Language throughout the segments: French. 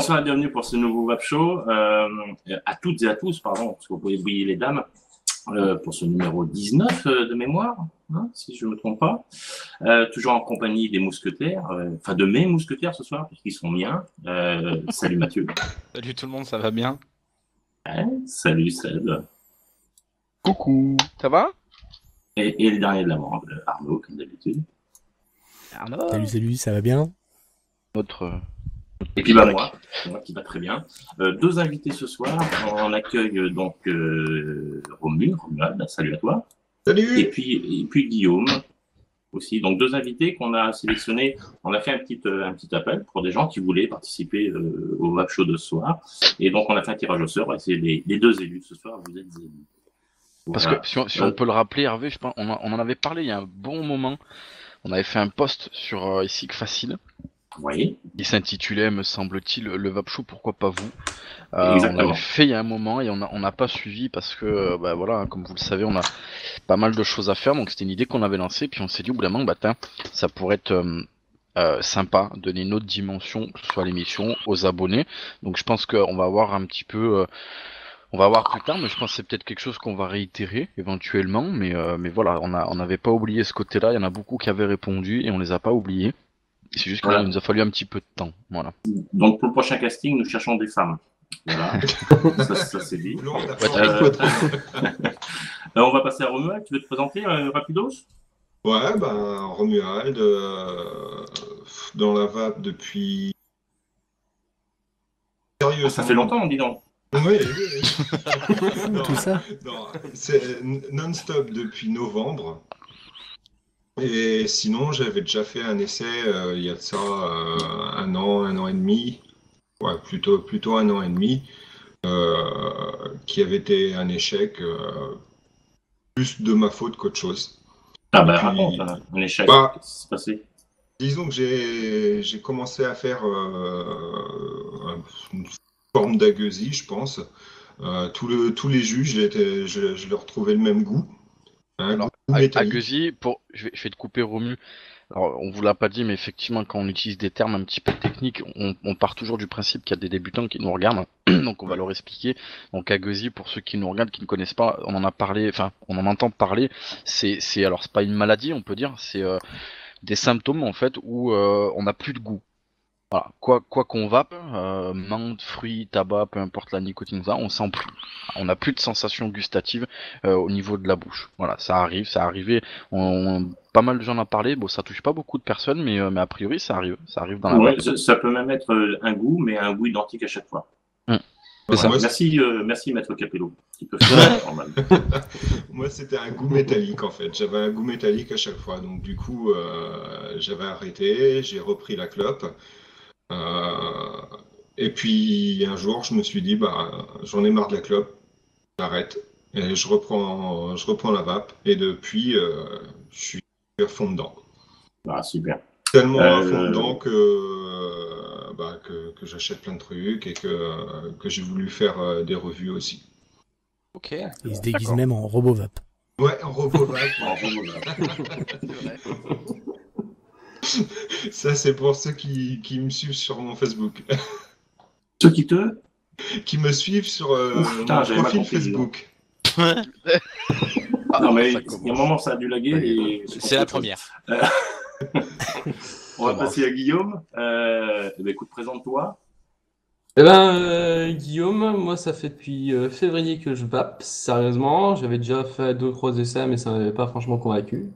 Bonsoir et bienvenue pour ce nouveau Web Show. À toutes et à tous, pardon, parce que vous pouvez briller les dames, pour ce numéro 19 de mémoire, hein, si je ne me trompe pas. Toujours en compagnie des mousquetaires, enfin de mes mousquetaires ce soir, puisqu'ils sont miens. Salut Mathieu. Salut tout le monde, ça va bien? Ouais, salut Seb. Coucou, ça va? Et le dernier de la bande, Arnaud, comme d'habitude. Arnaud. Salut, ça va bien? Et puis moi qui va très bien. Deux invités ce soir. On accueille donc Romuald, salut à toi. Salut. Et puis Guillaume aussi. Donc deux invités qu'on a sélectionnés. On a fait un petit appel pour des gens qui voulaient participer au Web Show de ce soir. Et donc on a fait un tirage au sort. On va essayer les deux élus ce soir. Vous êtes élus. Parce Voilà. que si on peut le rappeler, Hervé, je pense, on en avait parlé il y a un bon moment. On avait fait un post sur ici que Facile. Oui. Il s'intitulait, me semble-t-il, le Vapchou, pourquoi pas vous. On Exactement. l'avait fait il y a un moment et on n'a pas suivi parce que, voilà, comme vous le savez, on a pas mal de choses à faire. Donc c'était une idée qu'on avait lancée. Puis on s'est dit au bout d'un moment, ça pourrait être sympa, donner une autre dimension, que ce soit à l'émission, aux abonnés. Donc je pense qu'on va voir un petit peu. On va voir plus tard, mais je pense que c'est peut-être quelque chose qu'on va réitérer éventuellement. Mais voilà, on n'avait pas oublié ce côté-là. Il y en a beaucoup qui avaient répondu et on les a pas oubliés. C'est juste qu'il nous a fallu un petit peu de temps. Voilà. Donc pour le prochain casting, nous cherchons des femmes. Voilà. ça c'est dit. On va passer à Romuald. Tu veux te présenter rapidos? Ouais, Romuald, dans la vape depuis... Sérieusement. Ça fait longtemps, dis donc. Oui. Tout ça. Non, c'est non-stop depuis novembre. Et sinon, j'avais déjà fait un essai il y a de ça un an et demi. Ouais, plutôt un an et demi. Qui avait été un échec plus de ma faute qu'autre chose. Ah bah raconte, un échec, qu'est-ce qui s'est passé? Disons que j'ai commencé à faire une forme d'agueusie, je pense. Tous les jus, je leur trouvais le même goût. Alors, agueusie, je vais te couper, Romu. Alors, on vous l'a pas dit, mais effectivement, quand on utilise des termes un petit peu techniques, on part toujours du principe qu'il y a des débutants qui nous regardent, donc on va leur expliquer. Donc, agueusie, pour ceux qui nous regardent, qui ne connaissent pas, on en a parlé, enfin, on en entend parler. Alors, c'est pas une maladie, on peut dire, c'est des symptômes en fait où on n'a plus de goût. Voilà, quoi qu'on vape, menthe, fruits, tabac, peu importe la nicotine, ça, on sent plus. On n'a plus de sensation gustative au niveau de la bouche. Voilà, ça arrive, ça arrivé. Pas mal de gens en ont parlé. Bon, ça touche pas beaucoup de personnes, mais a priori, ça arrive dans la vape. Ça peut même être un goût, mais un goût identique à chaque fois. Voilà, merci Maître Capello. Qui peut faire normal. Moi, c'était un goût métallique en fait. J'avais un goût métallique à chaque fois. Donc du coup, j'avais arrêté, j'ai repris la clope. Et puis un jour, je me suis dit, j'en ai marre de la clope, j'arrête. Et je reprends la vape. Et depuis, je suis à fond dedans. Ah, super. Tellement à fond dedans que j'achète plein de trucs et que j'ai voulu faire des revues aussi. Ok. Il se déguise même en robot vape. Ouais, en robot vape. Ça, c'est pour ceux qui me suivent sur mon Facebook. Ceux qui me suivent sur mon profil Facebook. Non, mais il y a un moment, ça a dû laguer. Et c'est la première. On va passer à Guillaume. Écoute, présente-toi. Guillaume, moi ça fait depuis février que je vape, sérieusement. J'avais déjà fait 2-3 essais, mais ça m'avait pas franchement convaincu.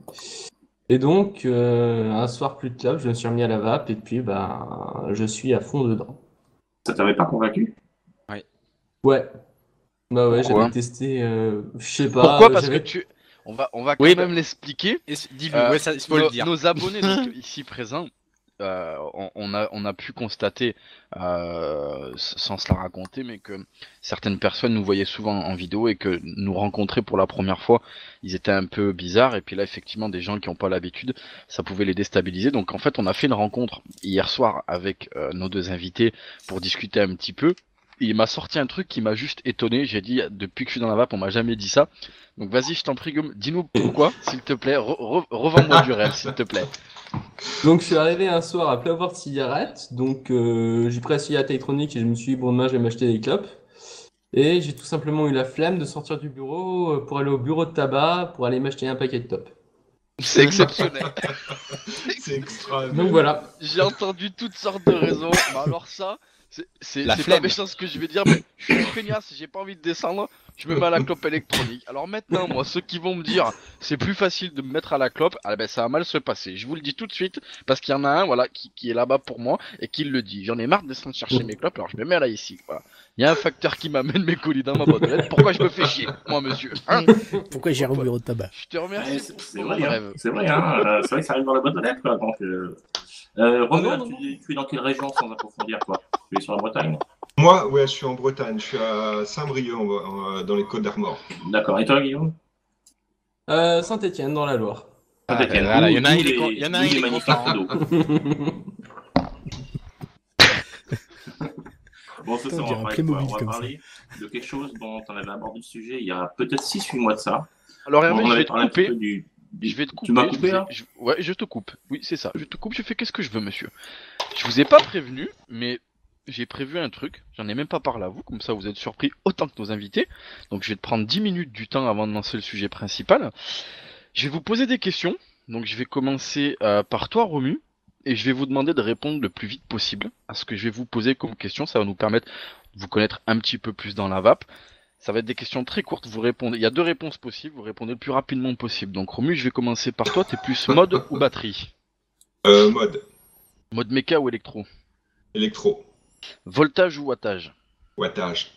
Et donc, un soir plus de clope, je me suis remis à la vape et puis je suis à fond dedans. Ça t'avait pas convaincu? Ouais. Pourquoi? J'avais testé, je sais pas. Pourquoi? Parce que on va quand même l'expliquer. Dis-le, ça, il faut le dire. Nos abonnés donc, ici présents, on a pu constater, sans se la raconter, mais que certaines personnes nous voyaient souvent en vidéo et que nous rencontrer pour la première fois, ils étaient un peu bizarres. Et puis là, effectivement, des gens qui n'ont pas l'habitude, ça pouvait les déstabiliser. Donc en fait, on a fait une rencontre hier soir avec nos deux invités pour discuter un petit peu. Il m'a sorti un truc qui m'a juste étonné. J'ai dit, depuis que je suis dans la vape, on m'a jamais dit ça. Donc vas-y, je t'en prie, Guillaume, dis-nous pourquoi, s'il te plaît. Revends-moi du rêve, s'il te plaît. Donc je suis arrivé un soir à pleuvoir de cigarettes, donc j'ai pris la cigarette électronique et je me suis dit bon demain je vais m'acheter des clopes. Et j'ai tout simplement eu la flemme de sortir du bureau pour aller au bureau de tabac pour aller m'acheter un paquet de top. C'est exceptionnel. C'est extra. Donc voilà. J'ai entendu toutes sortes de raisons. Mais alors ça, c'est La pas flemme. méchant ce que je vais dire, mais je suis une feignasse, j'ai pas envie de descendre, je me mets à la clope électronique. Alors maintenant, moi, ceux qui vont me dire c'est plus facile de me mettre à la clope, ah ben ça va mal se passer. Je vous le dis tout de suite, parce qu'il y en a un, voilà, qui est là-bas pour moi et qui le dit. J'en ai marre de descendre chercher mes clopes, alors je me mets là ici. Voilà. Il y a un facteur qui m'amène mes colis dans ma boîte aux lettres. Pourquoi je me fais chier, moi, monsieur, hein? Pourquoi j'irai au bureau de tabac? Je te remercie C'est pour c'est ton vrai, hein. rêve. C'est vrai, hein. C'est vrai que ça arrive dans la boîte aux lettres, quoi. Donc, Romain, non, tu es dans quelle région sans approfondir, toi? Tu es sur la Bretagne? Moi, ouais, je suis en Bretagne. Je suis à Saint-Brieuc, dans les Côtes d'Armor. D'accord. Et toi, Guillaume? Saint-Étienne dans la Loire. Saint-Étienne. Voilà, il y en a un, D'où il est les- con- il y en a un, d'où il les est magnifiques content. photos. Bon, ce Putain, soir, on dirait on un va Playmobil on va comme ça. parler de quelque chose dont on avait abordé le sujet il y a peut-être 6-8 mois de ça. Alors Hervé, On je avait vais te parlé un petit couper. peu Je vais te couper. Tu m'as je coupé, vous ai- là? Ouais, je te coupe. Oui, c'est ça. Je te coupe, je fais qu'est-ce que je veux, monsieur. Je vous ai pas prévenu, mais j'ai prévu un truc. J'en ai même pas parlé à vous, comme ça vous êtes surpris autant que nos invités. Donc je vais te prendre 10 minutes du temps avant de lancer le sujet principal. Je vais vous poser des questions. Donc je vais commencer par toi, Romu. Et je vais vous demander de répondre le plus vite possible à ce que je vais vous poser comme question. Ça va nous permettre de vous connaître un petit peu plus dans la vape. Ça va être des questions très courtes. Vous répondez. Il y a deux réponses possibles. Vous répondez le plus rapidement possible. Donc Romu, je vais commencer par toi. T'es plus mode ou batterie? Mode Mode méca ou électro? électro, Voltage ou wattage? wattage,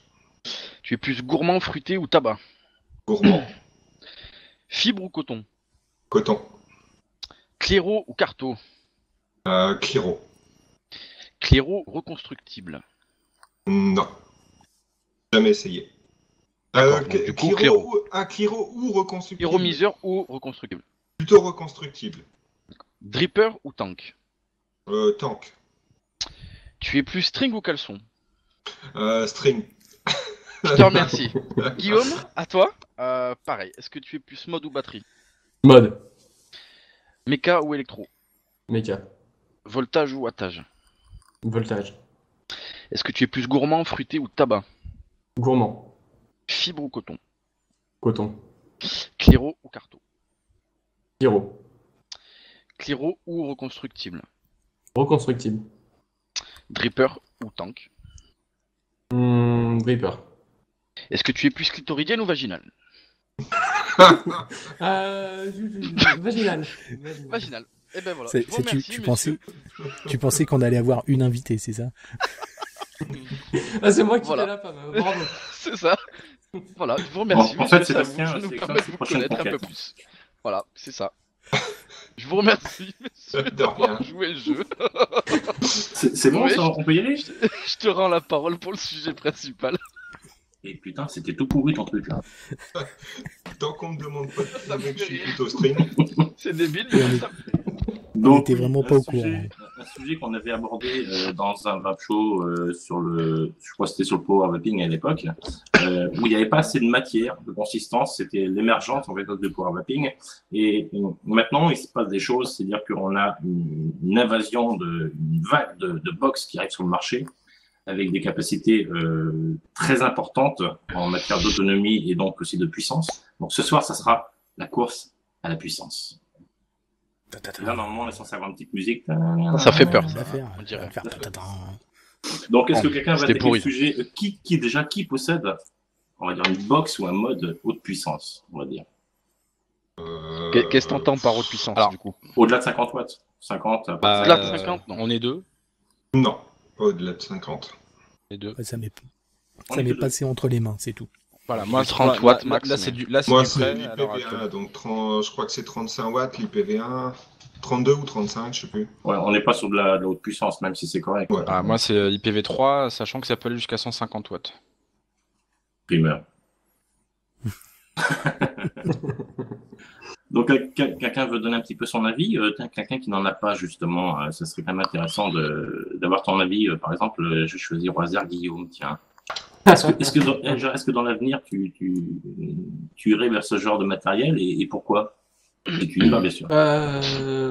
Tu es plus gourmand, fruité ou tabac? gourmand, Fibre ou coton? coton, Clairo ou carto? Cliro. Clairo reconstructible. Non. Jamais essayé. D'accord, donc du coup, Cliro. Cliro ou reconstructible. Iromiseur ou reconstructible? Plutôt reconstructible. Dripper ou tank? Tank. Tu es plus string ou caleçon? String. Je te remercie. Guillaume, à toi. Pareil. Est-ce que tu es plus mode ou batterie? Mode. Méca ou électro? Méca. Voltage ou wattage? Voltage. Est-ce que tu es plus gourmand, fruité ou tabac? Gourmand. Fibre ou coton? Coton. Clairo ou carto? Pyro. Clairo ou reconstructible? Reconstructible. Dripper ou tank? Dripper. Est-ce que tu es plus clitoridienne ou vaginale? Vaginal. Vaginale. Et ben voilà. C'est- Je vous c'est- tu- remercie, tu messieurs. Tu pensais qu'on allait avoir une invitée, c'est ça? Ah, c'est moi qui Voilà. fais la femme. Bravo. C'est ça. Voilà, je vous remercie. En fait, messieurs, Sébastien, ça nous c'est permet de une vous prochaine connaître un peu conquête. plus. Voilà, c'est ça. Je vous remercie, messieurs, De d'avoir rien. joué le jeu. C'est bon, Oui, ça, on peut y aller? Je te rends la parole pour le sujet principal. Et putain, c'était tout pourri ton truc là. Tant qu'on me demande pas de Ça me prouver que je fait suis rire. plutôt string. C'est débile, Et on mais est- ça... On était vraiment pas au courant. Un sujet qu'on avait abordé dans un vape show sur le, je crois que c'était sur le power vaping à l'époque, où il n'y avait pas assez de matière, de consistance, c'était l'émergence en fait de power vaping. Et maintenant, il se passe des choses, c'est-à-dire qu'on a une invasion une vague de box qui arrive sur le marché avec des capacités très importantes en matière d'autonomie et donc aussi de puissance. Donc ce soir, ça sera la course à la puissance. Là, normalement, on est censé avoir une petite musique. Ça fait peur, Ça va faire, on dirait. ça va faire tatatin. Donc, est-ce que Oh, quelqu'un va c'était attaquer pourri. le sujet qui possède, on va dire, une box ou un mode haute puissance, on va dire. Qu'est-ce que t'entends par haute puissance, Alors, du coup? Au-delà de 50 watts. 50, Bah, Au-delà de 50, non. On est deux. Non, pas au-delà de 50. Les deux. Ouais, ça m'est On ça est m'est que deux. passé entre les mains, c'est tout. Voilà, moi, 30 là- watts là- max, Là, mais- c'est du, là, c'est Moi, du c'est prêt. Alors, l'IPV1, donc je crois que c'est 35 watts, l'IPV1, 32 ou 35, je sais plus. Ouais, on n'est pas sur de la haute puissance, même si c'est correct. Ouais. Ah, moi, c'est IPv3, sachant que ça peut aller jusqu'à 150 watts. Primeur. Donc, quelqu'un veut donner un petit peu son avis. Quelqu'un qui n'en a pas, justement, ça serait quand même intéressant d'avoir ton avis. Par exemple, je choisis au hasard Guillaume, tiens. Est-ce que dans l'avenir, tu irais vers ce genre de matériel et pourquoi? Et tu y vas, bien sûr.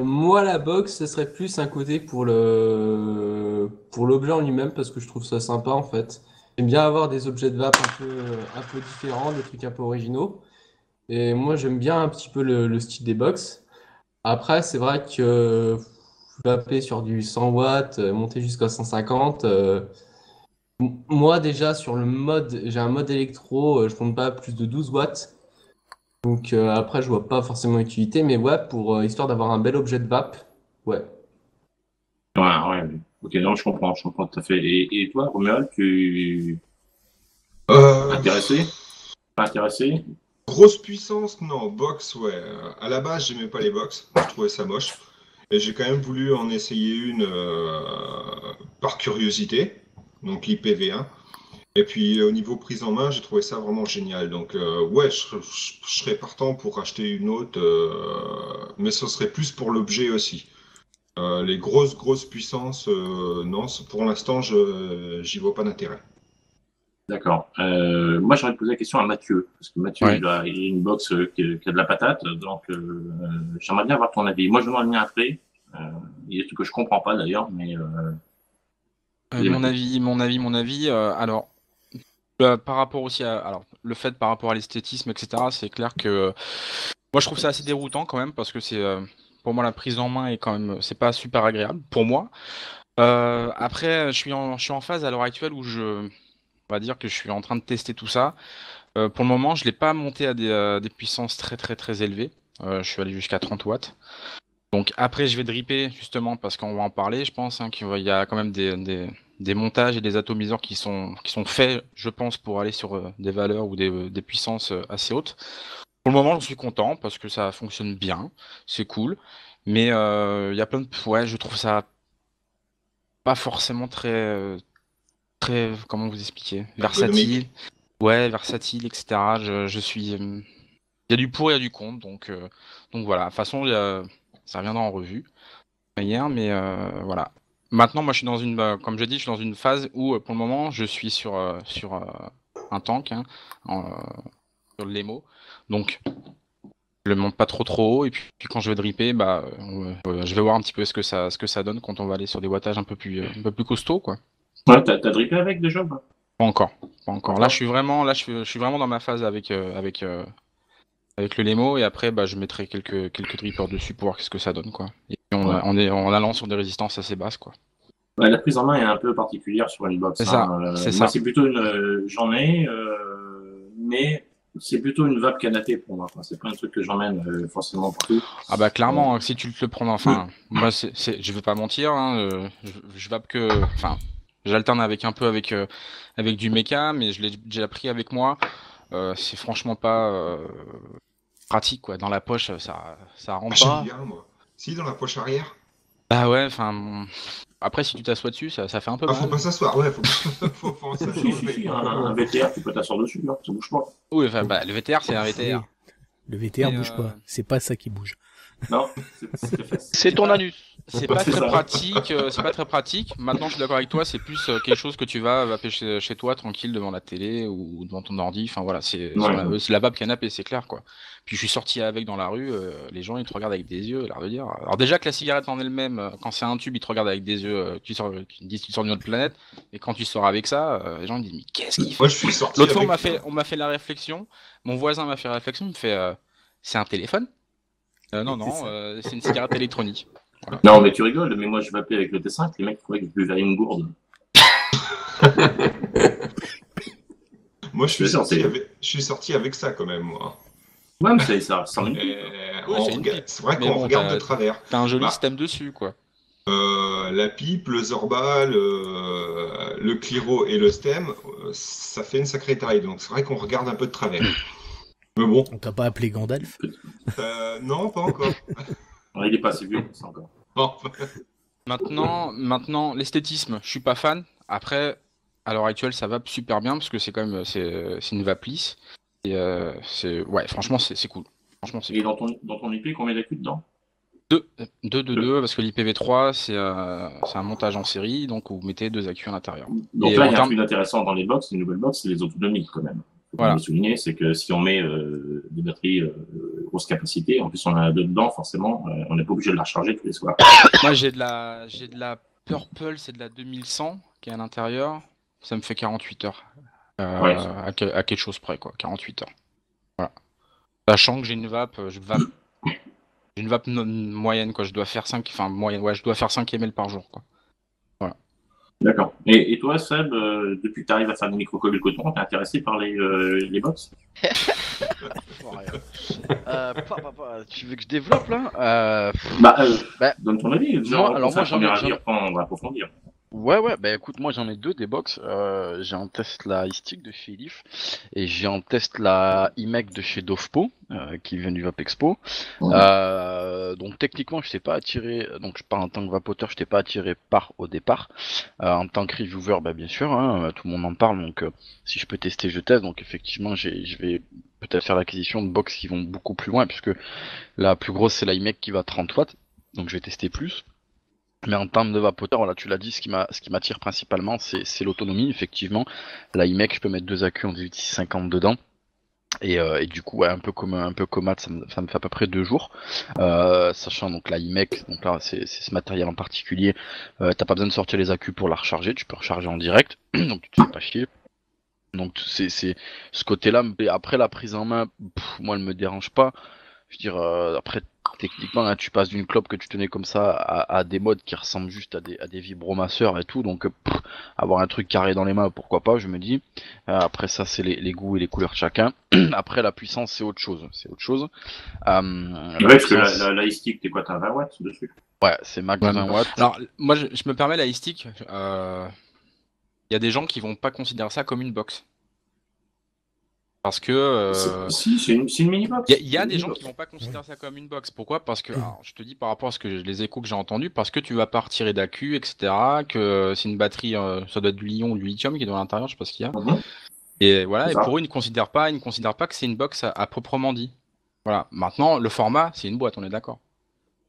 Moi, la box, ce serait plus un côté pour l'objet en lui-même parce que je trouve ça sympa en fait. J'aime bien avoir des objets de vape un peu différents, des trucs un peu originaux. Et moi, j'aime bien un petit peu le style des box. Après, c'est vrai que vaper sur du 100 watts, monter jusqu'à 150. Moi, déjà, sur le mode, j'ai un mode électro, je compte pas plus de 12 watts. Donc après, je vois pas forcément l'utilité, mais ouais, pour histoire d'avoir un bel objet de vape, ouais. Ouais, ouais. Ok, non, je comprends tout à fait. Et toi, Romuald, tu Euh, intéressé? Pas intéressé? Grosse puissance, non. Box, ouais. À la base, j'aimais pas les box. Je trouvais ça moche. Et j'ai quand même voulu en essayer une par curiosité. Donc l'IPv1. Et puis au niveau prise en main, j'ai trouvé ça vraiment génial. Donc ouais, je serais partant pour acheter une autre. Mais ce serait plus pour l'objet aussi. Les grosses puissances, non. Pour l'instant, j'y vois pas d'intérêt. D'accord. Moi, j'aurais posé la question à Mathieu, parce que Mathieu, Ouais. il a une box qui a de la patate, donc j'aimerais bien avoir ton avis. Moi, je demande le mien après. Il y a des trucs que je comprends pas d'ailleurs, mais vas-y, Mon Mathieu. avis, mon avis. Alors, par rapport aussi à, alors, le fait par rapport à l'esthétisme, etc. C'est clair que moi, je trouve ça assez déroutant quand même parce que pour moi, la prise en main est quand même, c'est pas super agréable pour moi. Après, je suis en phase à l'heure actuelle où on va dire que je suis en train de tester tout ça. Pour le moment, je l'ai pas monté à des puissances très élevées. Je suis allé jusqu'à 30 watts. Donc après, je vais dripper justement parce qu'on va en parler, je pense, hein, qu'il y a quand même des montages et des atomiseurs qui sont faits, je pense, pour aller sur des valeurs ou des puissances assez hautes. Pour le moment, j'en suis content parce que ça fonctionne bien, c'est cool. Mais il y a plein de... Ouais, je trouve ça pas forcément comment vous expliquer? Ergonomique. Versatile. Ouais, versatile, etc. Je suis... Il y a du pour, il y a du contre, donc voilà. De toute façon, ça reviendra en revue hier, mais voilà. Maintenant, moi, je suis comme je dis, je suis dans une phase où, pour le moment, je suis sur un tank, hein, sur le Lemo. Donc, je le monte pas trop haut, et puis quand je vais dripper, bah, je vais voir un petit peu ce que ça donne quand on va aller sur des wattages un peu plus costauds, quoi. Ouais, t'as drippé avec déjà ou pas? Pas encore, pas encore. Là, Encore? je suis vraiment dans ma phase avec le Lemo, et après, bah, je mettrai quelques drippers dessus pour voir ce que ça donne, quoi. Et puis, Ouais. on est en allant sur des résistances assez basses, quoi. Ouais, la prise en main est un peu particulière sur une box. C'est Hein. ça, c'est Moi, ça. c'est plutôt j'en ai, mais c'est plutôt une vape canapé pour moi. Quoi. C'est pas un truc que j'emmène forcément partout. Ah bah clairement, hein, si tu te le prends, enfin, moi je vais pas mentir, hein, je vape enfin, j'alterne avec un peu avec du méca, mais je l'ai déjà pris avec moi. C'est franchement pas pratique quoi. Dans la poche, ça Ah, rentre j'aime pas. bien, moi. Si, dans la poche arrière. Bah ouais, enfin, après si tu t'assois dessus, ça fait un peu Ah, faut mal. pas s'asseoir, ouais, faut Si, s'achauffer. un VTR, tu peux t'asseoir dessus, là, ça bouge pas. Oui, enfin, bah, le VTR c'est un VTR. Oui, le VTR Mais, bouge pas. C'est pas ça qui bouge. Non, c'est facile. C'est ton anus. C'est pas C'est très ça. pratique, c'est pas très pratique. Maintenant, je suis d'accord avec toi, c'est plus quelque chose que tu vas vaper chez toi tranquille devant la télé ou devant ton ordi. Enfin voilà, Ouais. c'est la vape canapé, c'est clair quoi. Puis je suis sorti avec dans la rue, les gens ils te regardent avec des yeux, l'air de dire. Alors déjà que la cigarette en elle-même, quand c'est un tube, ils te regardent avec des yeux, tu te dis tu sors d'une autre planète. Et quand tu sors avec ça, les gens ils disent mais qu'est-ce qu'il Moi, fait? je suis sorti L'autre fois avec. on m'a fait la réflexion, mon voisin m'a fait la réflexion, il me fait c'est un téléphone? Non C'est non, ça. c'est une cigarette électronique. Voilà. Non, mais tu rigoles, mais moi, je vapais avec le T5, les mecs trouvaient que je buvais une gourde. Moi, je Je te jure, je suis sorti avec ça quand même, moi. Ouais, mais ça ressemble à une pipe. Oui, c'est une pipe. C'est vrai Mais qu'on bon, regarde de travers. t'as un joli Bah, système dessus, quoi. la pipe, le Zorba, le Cliro et le stem, ça fait une sacrée taille. Donc c'est vrai qu'on regarde un peu de travers. Mais bon, On t'a pas appelé Gandalf? non, pas encore. Ouais, il est pas assez vieux, ça encore. Bon. Maintenant, l'esthétisme, je suis pas fan. Après, à l'heure actuelle, ça va super bien parce que c'est quand même, c'est une vape lisse. Et ouais, franchement, c'est cool. Franchement, c'est Et cool. dans ton IP, combien d'acus dedans? 2, parce que l'IPv3, c'est un montage en série, donc vous mettez deux accus à l'intérieur. Donc Et là, en il y a un termes, truc intéressant dans les box, les nouvelles box, c'est les autonomies quand même. Voilà. bien souligner, c'est que si on met des batteries grosse capacité, en plus on en a deux dedans, forcément, on n'est pas obligé de la recharger tous les soirs. Moi, j'ai de la Purple, c'est de la 2100 qui est à l'intérieur. Ça me fait 48 heures. Ouais. À quelque chose près, quoi. 48 heures. Voilà. Sachant que j'ai une vape, j'ai une vape moyenne, quoi. Je dois faire 5, enfin, moyenne, ouais, je dois faire 5 ml par jour, quoi. D'accord. Et toi, Seb, depuis que tu arrives à faire des microcobules coton, t'es intéressé par les box? Tu veux que je développe là Donne ton avis. Alors moi j'en ai. Après, on va approfondir. Ouais, bah écoute, moi j'en ai deux des box. J'ai en test la iStick de chez Elif et j'ai en test la iMac de chez Dovpo qui vient du Vapexpo. Ouais. Donc techniquement, je t'ai pas attiré, donc je parle en tant que vapoteur, je t'ai pas attiré par au départ. En tant que reviewer, bah bien sûr, hein, tout le monde en parle, donc si je peux tester, je teste. Donc effectivement, je vais peut-être faire l'acquisition de box qui vont beaucoup plus loin, puisque la plus grosse c'est la iMac qui va à 30 watts, donc je vais tester plus. Mais en termes de vapoteur, voilà, tu l'as dit, ce qui m'attire principalement, c'est l'autonomie. Effectivement, la iMac, je peux mettre deux accus en 1850 dedans. Et du coup, ouais, un peu comme Matt, ça me fait à peu près 2 jours. Sachant donc la iMac, donc là c'est ce matériel en particulier, t'as pas besoin de sortir les accus pour la recharger, tu peux recharger en direct, donc tu te fais pas chier. Donc c'est ce côté-là. Après la prise en main, moi elle me dérange pas. Je veux dire, après techniquement hein, tu passes d'une clope que tu tenais comme ça à des modes qui ressemblent juste à des vibromasseurs et tout, donc avoir un truc carré dans les mains, pourquoi pas, je me dis. Après ça c'est les goûts et les couleurs de chacun. Après la puissance c'est autre chose, Ouais, parce que la iStick, t'es quoi, t'as 20 watts dessus? Ouais, c'est max 20 watts. Alors moi je me permets la iStick, y a des gens qui vont pas considérer ça comme une box. Parce que Si, c'est une mini-box. Il y a des gens qui vont pas considérer ça comme une box. Pourquoi? Parce que, alors, je te dis par rapport à les échos que j'ai entendus, parce que tu vas pas retirer d'accu, etc. Que c'est une batterie, ça doit être du lion ou du lithium qui est dans l'intérieur, je sais pas ce qu'il y a. Et voilà, et pour eux, ils ne considèrent pas que c'est une box à proprement dit. Voilà. Maintenant, le format, c'est une boîte, on est d'accord.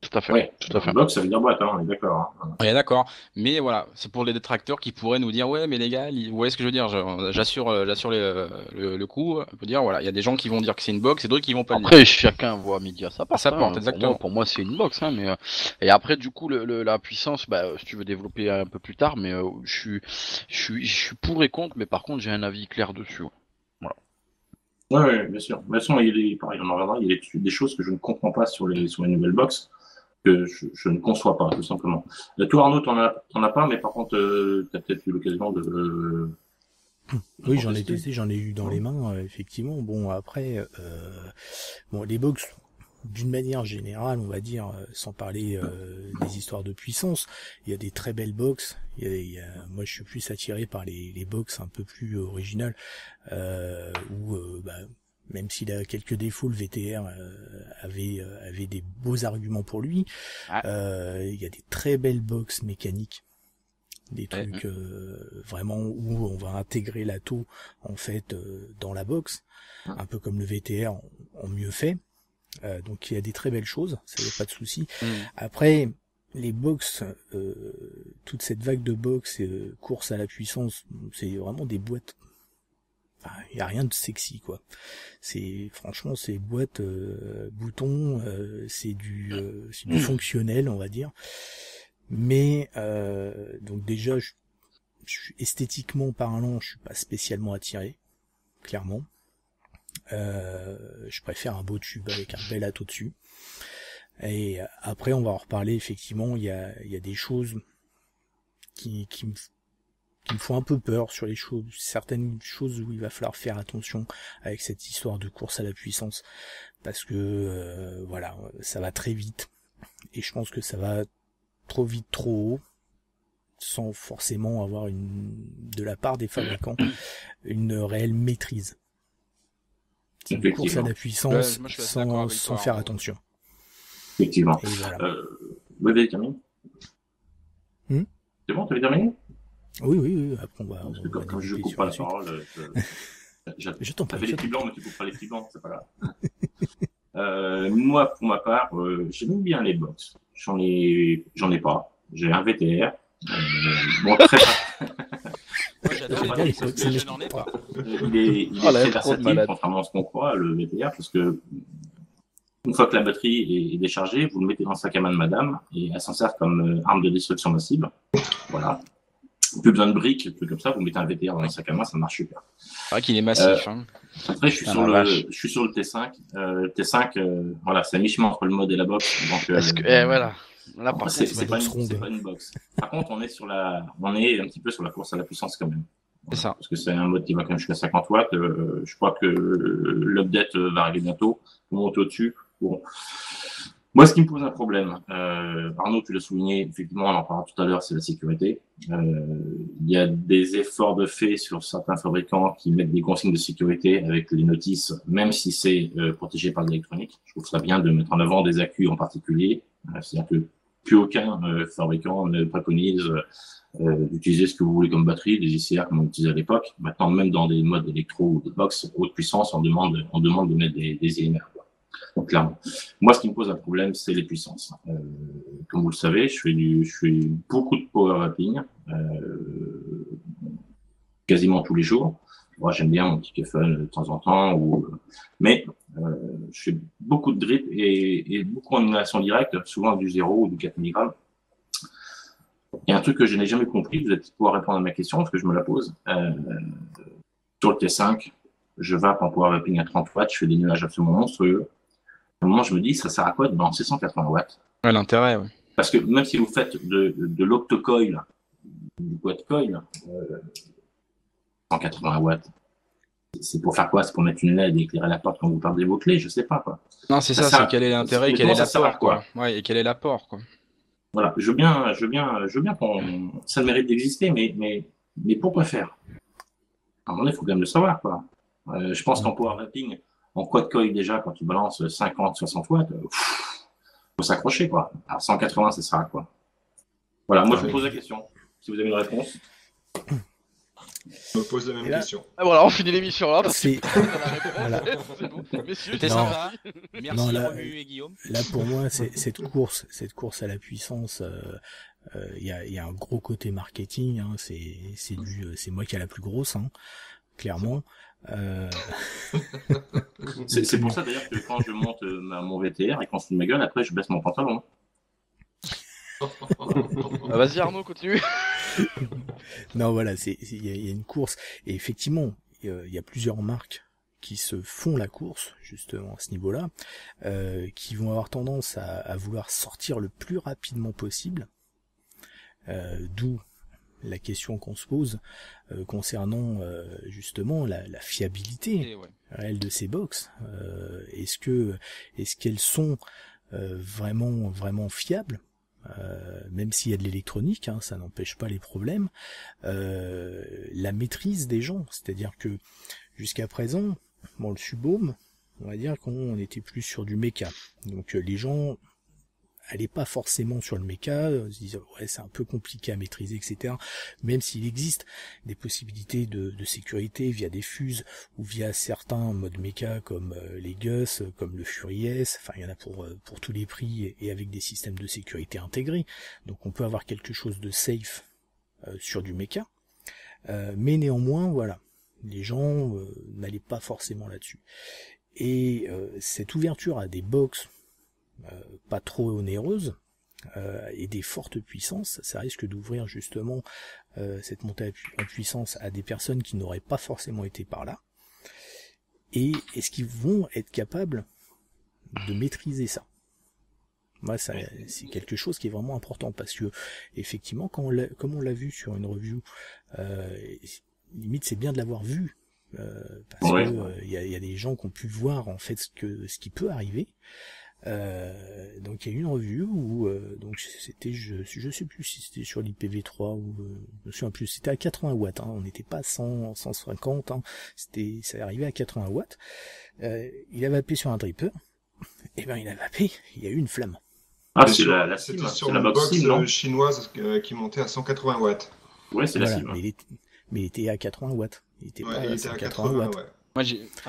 Tout à fait. Ouais, tout à fait. Box, ça veut dire boîte, hein, on est d'accord. Hein. On est d'accord. Mais voilà, c'est pour les détracteurs qui pourraient nous dire, ouais, mais les gars, vous voyez ce que je veux dire, j'assure le coup. On peut dire, voilà, il y a des gens qui vont dire que c'est une box et d'autres qui vont pas le dire. Après, chacun voit midi à sa porte. Ça porte, exactement. Pour moi, c'est une box. Hein, mais, et après, du coup, la puissance, si tu veux développer un peu plus tard, mais je suis pour et contre, mais par contre, j'ai un avis clair dessus. Voilà. Ouais, bien sûr. De toute façon, pareil, on en reviendra, il y a des choses que je ne comprends pas sur les nouvelles box, que je ne conçois pas, tout simplement. Toi, Arnaud, t'en as pas, mais par contre, tu as peut-être eu l'occasion de... Oui, j'en ai testé, j'en ai eu dans les mains, effectivement. Bon, après, les box, d'une manière générale, on va dire, sans parler des histoires de puissance, il y a des très belles box. Moi, je suis plus attiré par les box un peu plus originales, où même s'il a quelques défauts, le VTR avait des beaux arguments pour lui. Il y a des très belles box mécaniques, des trucs vraiment où on va intégrer l'atto en fait dans la box, un peu comme le VTR en mieux fait. Donc il y a des très belles choses, ça y a pas de souci. Après les box, toute cette vague de box course à la puissance, c'est vraiment des boîtes. Enfin, il y a rien de sexy quoi. Franchement c'est boîte boutons, c'est du fonctionnel on va dire. Mais donc déjà esthétiquement parlant, je suis pas spécialement attiré, clairement. Je préfère un beau tube avec un bel atto dessus. Et après on va en reparler effectivement, il y a des choses qui me font un peu peur sur certaines choses où il va falloir faire attention avec cette histoire de course à la puissance, parce que voilà, ça va très vite et je pense que ça va trop vite, trop haut, sans forcément avoir de la part des fabricants une réelle maîtrise. C'est une course à la puissance sans faire attention. Effectivement. Voilà. Vous avez terminé? C'est bon, tu avais terminé? Oui. Après, parce que quand je coupe pas la parole, je t'en prie. Tu fais les petits blancs, mais tu coupes pas les petits blancs, c'est pas grave. Moi, pour ma part, j'aime bien les box. J'en ai pas. J'ai un VTR. Bon, très Moi, j'adore J'aime bien les ça, box, mais mais je n'en ai pas. Il est Oh, la très trop de versatile, malade. contrairement à ce qu'on croit, le VTR, parce que une fois que la batterie est déchargée, vous le mettez dans le sac à main de madame et elle s'en sert comme arme de destruction massive. Voilà. Plus besoin de briques, trucs comme ça, vous mettez un VTR dans le sac à main, ça marche super. C'est vrai qu'il est massif. Hein. Après, je suis sur le T5. Le T5, voilà, c'est à mi-chemin entre le mode et la box. Donc, Parce que, voilà. Là, par c'est contre, pas une box. Par contre, on est un petit peu sur la course à la puissance quand même. C'est ça. Parce que c'est un mode qui va quand même jusqu'à 50 watts. Je crois que l'update va arriver bientôt. On monte au-dessus. Bon. Moi, ce qui me pose un problème, Arnaud, tu l'as souligné, effectivement, on en parlera tout à l'heure, c'est la sécurité. Il y a des efforts de fait sur certains fabricants qui mettent des consignes de sécurité avec les notices, même si c'est protégé par l'électronique. Je trouve ça bien de mettre en avant des accus en particulier. C'est-à-dire que plus aucun fabricant ne préconise d'utiliser ce que vous voulez comme batterie, des ICR comme on utilisait à l'époque. Maintenant, même dans des modes électro ou des box haute puissance, on demande de mettre des IMR. Donc, clairement. Moi, ce qui me pose un problème, c'est les puissances. Comme vous le savez, je fais beaucoup de power mapping, quasiment tous les jours. Moi, j'aime bien mon petit fun de temps en temps, mais je fais beaucoup de drip et beaucoup en inhalation directe, souvent du 0 ou du 4 mg. Il y a un truc que je n'ai jamais compris, vous allez pouvoir répondre à ma question, parce que je me la pose. Sur le T5, je vape en power mapping à 30 watts, je fais des nuages absolument monstrueux. À un moment, je me dis, ça sert à quoi de balancer 180 watts? Ouais, l'intérêt, oui. Parce que même si vous faites de l'octocoil, du quad-coil, 180 watts, c'est pour faire quoi? C'est pour mettre une LED et éclairer la porte quand vous perdez vos clés? Je sais pas, quoi. Non, c'est ça, c'est quel est l'intérêt, quel est l'apport, quoi. Ouais, et quel est l'apport, quoi. Voilà, je veux bien qu'on, ça mérite d'exister, mais pourquoi faire? À un moment donné, il faut quand même le savoir, quoi. Je pense qu'en power mapping, en quad-coil déjà, quand tu balances 50, 60 watts, faut s'accrocher, quoi. À 180, ça sert à quoi? Voilà, moi je vous pose la question. Si vous avez une réponse. Je me pose la même question. Ah, voilà, on finit l'émission là. Parce C'est voilà. c'est bon. Messieurs, C'était Non. sympa. Merci Non, là- Romu et Guillaume. Là, pour moi, cette course à la puissance, il y a un gros côté marketing. Hein, c'est moi qui a la plus grosse, hein, clairement. C'est pour ça d'ailleurs que quand je monte mon VTR et qu'on se fout de ma gueule, après je baisse mon pantalon. Ah, vas-y Arnaud, continue. Non, voilà, il y a une course et effectivement, il y a plusieurs marques qui se font la course justement à ce niveau-là, qui vont avoir tendance à vouloir sortir le plus rapidement possible, d'où la question qu'on se pose concernant justement la fiabilité réelle de ces box. Est-ce qu'elles sont vraiment fiables? Même s'il y a de l'électronique, hein, ça n'empêche pas les problèmes. La maîtrise des gens, c'est-à-dire que jusqu'à présent, le Subhome, on va dire qu'on était plus sur du méca. Donc les gens allaient pas forcément sur le méca, se disaient ouais c'est un peu compliqué à maîtriser, etc. Même s'il existe des possibilités de sécurité via des fuses ou via certains modes méca comme les Gus, comme le Fury S, enfin il y en a pour tous les prix et avec des systèmes de sécurité intégrés. Donc on peut avoir quelque chose de safe sur du méca. Mais néanmoins, voilà, les gens n'allaient pas forcément là-dessus. Et cette ouverture à des box pas trop onéreuses et des fortes puissances, ça risque d'ouvrir justement cette montée en puissance à des personnes qui n'auraient pas forcément été par là. Et est-ce qu'ils vont être capables de maîtriser ça? Moi, c'est quelque chose qui est vraiment important parce que effectivement, comme on l'a vu sur une review, limite c'est bien de l'avoir vu parce que il y a des gens qui ont pu voir en fait ce qui peut arriver. Donc il y a eu une revue où donc c'était je sais plus si c'était sur l'IPv3 ou je me souviens plus, c'était à 80 watts, hein, on n'était pas à 150, hein, ça arrivait à 80 watts. Il a vapé sur un dripper, et ben il a vapé, il y a eu une flamme. Ah, c'était sur une box chinoise qui montait à 180 watts. Ouais, c'est la cible. Mais il était à 80 watts. Il était pas il à était à 80 watts. ouais. Moi,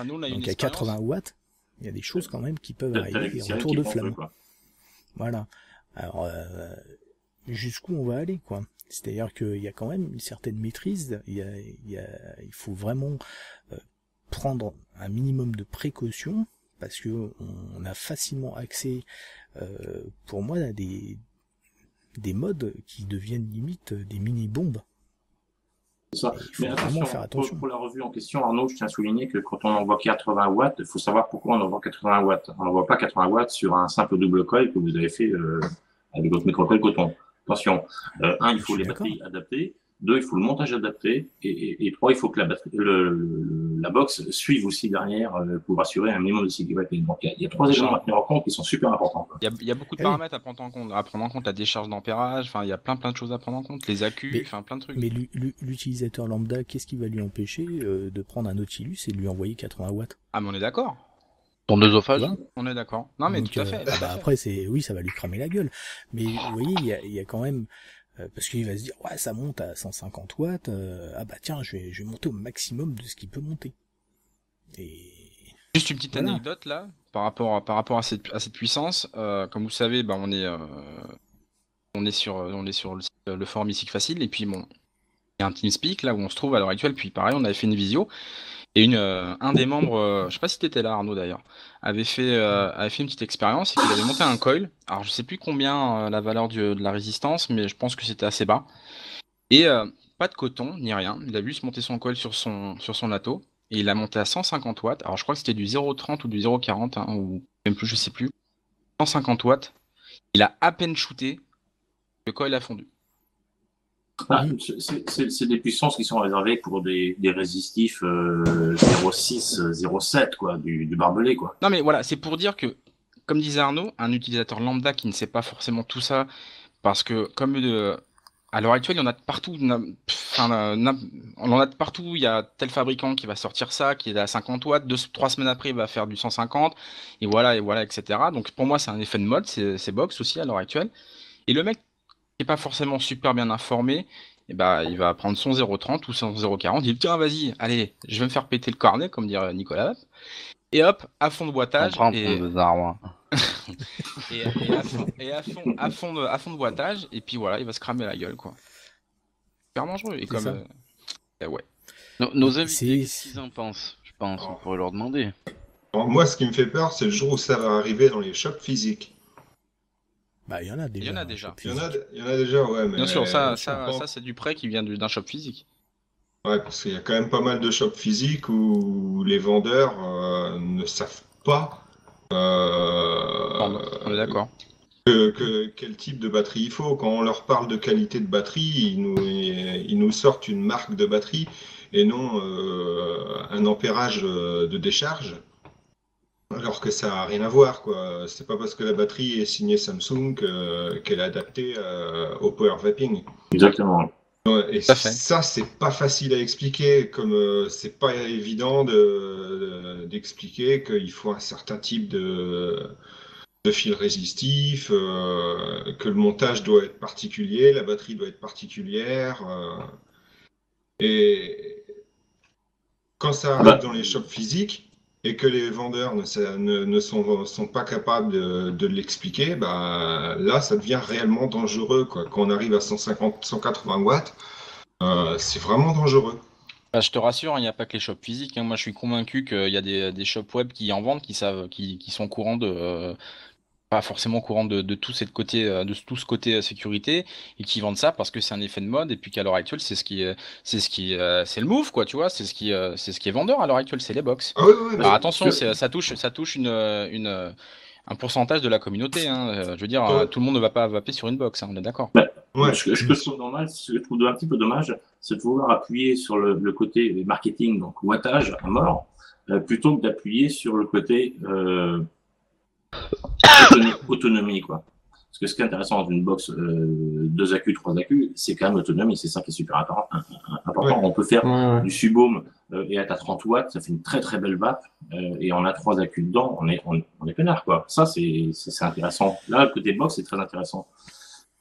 nous, on a donc une à 80 watts, il y a des choses quand même qui peuvent arriver, des retours de flamme. Voilà. Alors jusqu'où on va aller, quoi. C'est-à-dire qu'il y a quand même une certaine maîtrise, il faut vraiment prendre un minimum de précautions, parce que on a facilement accès, pour moi, à des modes qui deviennent limite des mini-bombes. C'est ça. Il faut Mais vraiment attention, faire attention. pour la revue en question, Arnaud, je tiens à souligner que quand on envoie 80 watts, il faut savoir pourquoi on envoie 80 watts. On n'envoie pas 80 watts sur un simple double coil que vous avez fait avec votre micro-coil coton. Attention, il faut les batteries adaptées. 2, il faut le montage adapté. Et 3, il faut que la box suive aussi derrière pour assurer un minimum de sécurité. Donc, il y a 3 éléments à tenir en compte qui sont super importants. Il y a beaucoup de paramètres à prendre en compte, la décharge d'ampérage, enfin, il y a plein de choses à prendre en compte, les accus, enfin, plein de trucs. Mais l'utilisateur lambda, qu'est-ce qui va lui empêcher de prendre un Nautilus et de lui envoyer 80 watts? Ah, mais on est d'accord. Ton œsophage. On est d'accord. Non, mais donc, tout à fait. Après, oui, ça va lui cramer la gueule. Mais vous voyez, il y a quand même... parce qu'il va se dire, ouais, ça monte à 150 watts, ah bah tiens, je vais monter au maximum de ce qu'il peut monter. Et... Juste une petite anecdote là, par rapport à cette puissance. Comme vous savez, bah, on est sur le forum ici Facile, et puis bon, il y a un TeamSpeak là où on se trouve à l'heure actuelle, puis pareil, on avait fait une visio. Et un des membres, je sais pas si t'étais là, Arnaud d'ailleurs, avait fait une petite expérience et qu'il avait monté un coil. Alors je sais plus combien la valeur de la résistance, mais je pense que c'était assez bas. Et pas de coton ni rien. Il a juste monté son coil sur son lato et il a monté à 150 watts. Alors je crois que c'était du 0,30 ou du 0,40 hein, ou même plus, je sais plus. 150 watts. Il a à peine shooté, le coil a fondu. Ah, c'est des puissances qui sont réservées pour des résistifs 0,6, 0,7 quoi, du barbelé quoi. Non mais voilà, c'est pour dire que, comme disait Arnaud, un utilisateur lambda qui ne sait pas forcément tout ça, parce que comme à l'heure actuelle, il y en a de partout. On en a de partout. Il y a tel fabricant qui va sortir ça, qui est à 50 watts. 3 semaines après, il va faire du 150. Et voilà, etc. Donc pour moi, c'est un effet de mode. C'est box aussi à l'heure actuelle. Et le mec qui n'est pas forcément super bien informé, et bah, il va prendre son 0,30 ou son 0,40. Il dit tiens, vas-y, allez, je vais me faire péter le cornet, comme dirait Nicolas. Et hop, à fond de boitage. Et à fond de boitage, et puis voilà, il va se cramer la gueule, quoi. Super dangereux. Et comme ouais. Nos invités, qu'est-ce qu'ils en pensent? Je pense, on pourrait leur demander. Alors, moi, ce qui me fait peur, c'est le jour où ça va arriver dans les shops physiques. Bah, il y en a déjà. Il y en a déjà, ouais. Mais bien sûr, ça c'est du prêt qui vient d'un shop physique. Ouais, parce qu'il y a quand même pas mal de shops physiques où les vendeurs ne savent pas. On est d'accord. Quel type de batterie il faut. Quand on leur parle de qualité de batterie, ils nous sortent une marque de batterie et non un ampérage de décharge. Alors que ça n'a rien à voir, quoi. C'est pas parce que la batterie est signée Samsung qu'elle est adaptée au power vaping. Exactement. Et ça, c'est pas facile à expliquer, comme c'est pas évident d'expliquer qu'il faut un certain type de fil résistif, que le montage doit être particulier, la batterie doit être particulière. Et quand ça arrive dans les shops physiques, et que les vendeurs ne sont pas capables de l'expliquer, bah, là, ça devient réellement dangereux, quoi. Quand on arrive à 150, 180 watts, c'est vraiment dangereux. Bah, je te rassure, il n'y a pas que les shops physiques. Hein. Moi, je suis convaincu qu'il y a des shops web qui en vendent, qui sont courants de... pas forcément courant de tout ce côté sécurité, et qui vendent ça parce que c'est un effet de mode, et puis qu'à l'heure actuelle c'est le move, quoi, tu vois, c'est ce qui est vendeur à l'heure actuelle, c'est les box. Ah oui, alors attention, ça touche un pourcentage de la communauté, hein. Je veux dire, tout le monde ne va pas vaper sur une box, hein, on est d'accord. Ouais. Ce que je trouve normal, ce que je trouve un petit peu dommage, c'est de vouloir appuyer sur le côté marketing, donc wattage à mort, plutôt que d'appuyer sur le côté autonomie, quoi. Parce que ce qui est intéressant dans une box 2 accus, 3 accus, c'est quand même l'autonomie, c'est ça qui est super important. Ouais. On peut faire du subhome et être à 30 watts, ça fait une très très belle vape, et on a 3 accus dedans, on est peinard, quoi. Ça, c'est intéressant. Là, le côté box, c'est très intéressant.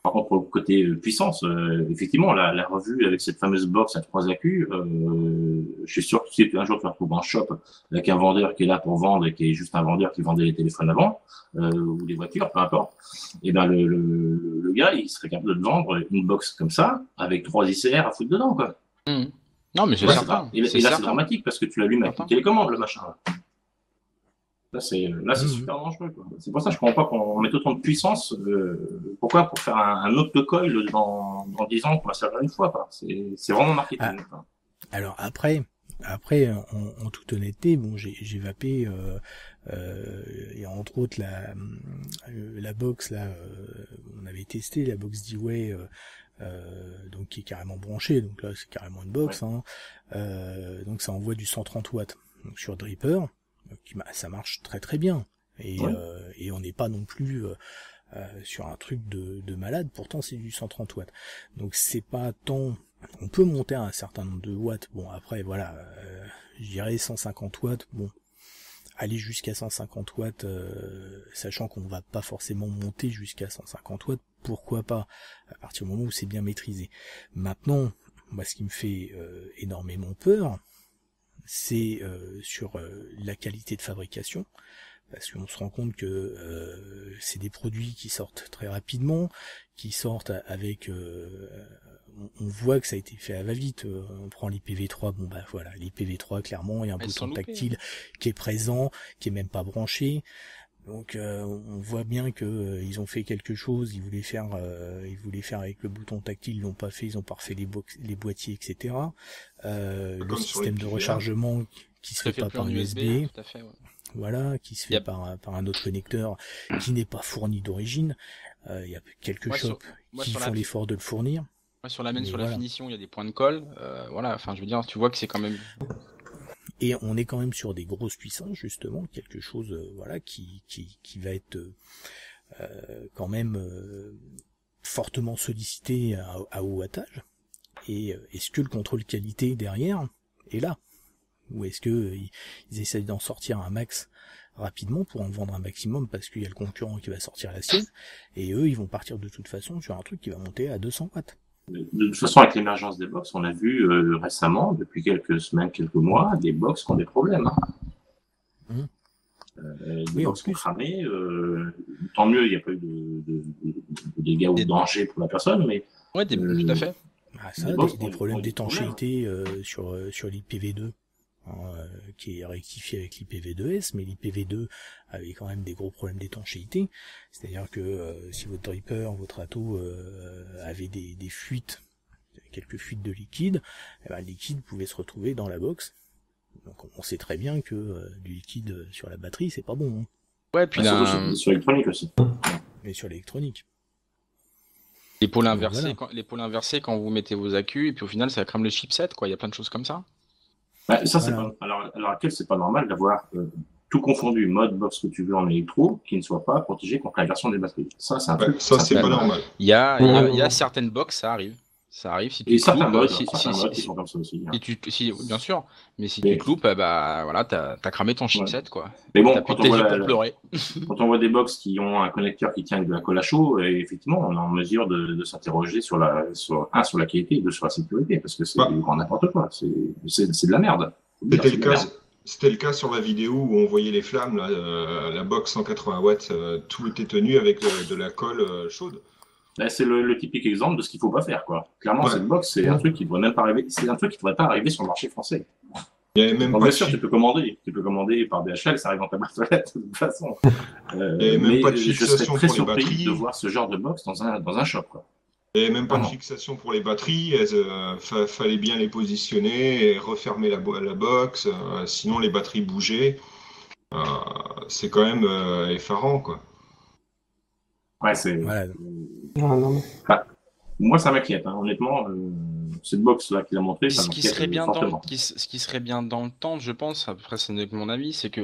Par contre, pour le côté puissance, effectivement, la revue avec cette fameuse box à 3 accus, je suis sûr que si un jour tu te retrouves en shop avec un vendeur qui est là pour vendre et qui est juste un vendeur qui vendait les téléphones avant, ou les voitures, peu importe, et ben le gars, il serait capable de te vendre une box comme ça, avec 3 ICR à foutre dedans, quoi. Non, mais c'est Ouais, certain. et là, c'est dramatique parce que tu l'allumes avec Certain. une télécommande, le machin. Là, c'est super dangereux, quoi. C'est pour ça que je comprends pas qu'on mette autant de puissance. Pourquoi? Pour faire un autre coil dans 10 ans qu'on va servir une fois, quoi. C'est vraiment marketing, quoi. Alors après, en toute honnêteté, bon, j'ai vapé, et entre autres la box là, on avait testé la box D-Way, donc qui est carrément branchée, donc là c'est carrément une box, Ouais. donc ça envoie du 130 watts, donc sur Dripper, ça marche très très bien, et Ouais. Et on n'est pas non plus sur un truc de malade, pourtant c'est du 130 watts, donc c'est pas tant. On peut monter à un certain nombre de watts. Bon, après, voilà, je dirais 150 watts. Bon, aller jusqu'à 150 watts, sachant qu'on va pas forcément monter jusqu'à 150 watts, pourquoi pas, à partir du moment où c'est bien maîtrisé. Maintenant, moi, ce qui me fait énormément peur, c'est sur la qualité de fabrication, parce qu'on se rend compte que c'est des produits qui sortent très rapidement, qui sortent avec... on voit que ça a été fait à va-vite. On prend l'IPv3, bon bah voilà, l'IPv3 clairement, il y a un Elles sont bouton loupées. tactile qui est présent, qui est même pas branché. Donc on voit bien que ils ont fait quelque chose, ils voulaient faire avec le bouton tactile, ils l'ont pas fait, ils ont pas refait les boîtiers, etc. Le Comme sur les système de PVA. rechargement qui se Ça fait fait pas le par plan USB. USB, tout à fait. Ouais. Voilà, qui se fait Yep. par un autre connecteur qui n'est pas fourni d'origine. Il y a quelques Moi, shops moi, qui sur font la- l'effort de le fournir. Ouais, sur la Mais sur voilà. la finition, il y a des points de colle. Voilà, enfin, je veux dire, tu vois que c'est quand même. Et on est quand même sur des grosses puissances, justement, quelque chose voilà qui va être quand même fortement sollicité à haut wattage. Et est-ce que le contrôle qualité derrière est là? Ou est-ce que ils essayent d'en sortir un max rapidement pour en vendre un maximum parce qu'il y a le concurrent qui va sortir la sienne, et eux ils vont partir de toute façon sur un truc qui va monter à 200 watts. De toute façon, avec l'émergence des box, on a vu récemment, depuis quelques semaines, quelques mois, des box qui ont des problèmes. Des Oui, en box qui ont plus. cramé. Tant mieux, il n'y a pas eu de dégâts ou de danger pour la personne, mais Ouais, tout à fait. Ah, ça, Les box des ont problèmes des d'étanchéité sur l'IPv2, hein, qui est rectifié avec l'IPv2S, mais l'IPv2 avait quand même des gros problèmes d'étanchéité. C'est-à-dire que si votre dripper, votre ato avait des fuites, quelques fuites de liquide, eh ben, le liquide pouvait se retrouver dans la box. Donc on sait très bien que du liquide sur la batterie, c'est pas bon, hein. Ouais, puis surtout là, sur l'électronique aussi. Mais sur l'électronique. les pôles Donc, inversés, voilà. quand vous mettez vos accus, et puis au final, ça crame le chipset, quoi. Il y a plein de choses comme ça. Bah, ça, c'est Voilà. pas, alors, à l'heure actuelle, c'est pas normal d'avoir tout confondu, mode box que tu veux en électro, qui ne soit pas protégé contre l'inversion des batteries. Ça, c'est un Ouais, truc. ça, c'est un pas truc- normal. Il y a Ouais. certaines box, ça arrive. Ça arrive si tu Et te certains loupes, modes, si qui sont comme ça aussi. Hein. bien sûr, mais si Mais- tu te loupes, bah voilà, t'as cramé ton chipset, quoi. Mais bon, T'as plus quand de on, tes voit yeux pour pleurer. quand on voit des box qui ont un connecteur qui tient avec de la colle à chaud, et effectivement, on est en mesure de s'interroger sur la qualité et deux, sur la sécurité, parce que c'est Bah. du grand n'importe quoi. C'est de la merde. C'était le cas sur la vidéo où on voyait les flammes, là, la box 180 watts, tout était tenu avec de la colle chaude. Là, c'est le typique exemple de ce qu'il faut pas faire, quoi. Clairement, Ouais. cette box, c'est un truc qui devrait même pas arriver. C'est un truc qui devrait pas arriver sur le marché français. Il n'y avait même Bon, pas bien de sûr, fi- tu peux commander par DHL, ça arrive dans ta boîte aux lettres, de toute façon. Il y avait même Mais pas de je serais fixation très pour les surpris batteries. de voir ce genre de box dans un shop, quoi. Il n'y avait même pas de Vraiment. fixation pour les batteries. Fallait bien les positionner et refermer la box. Sinon, les batteries bougeaient. C'est quand même effarant, quoi. Ouais, c'est. Voilà. Ah, non, mais... Moi, ça m'inquiète, hein. Honnêtement. Cette box-là qu'il a montré, ça Ce qui m'inquiète serait bien fortement. ce qui serait bien dans le temps, je pense, après c'est mon avis, c'est que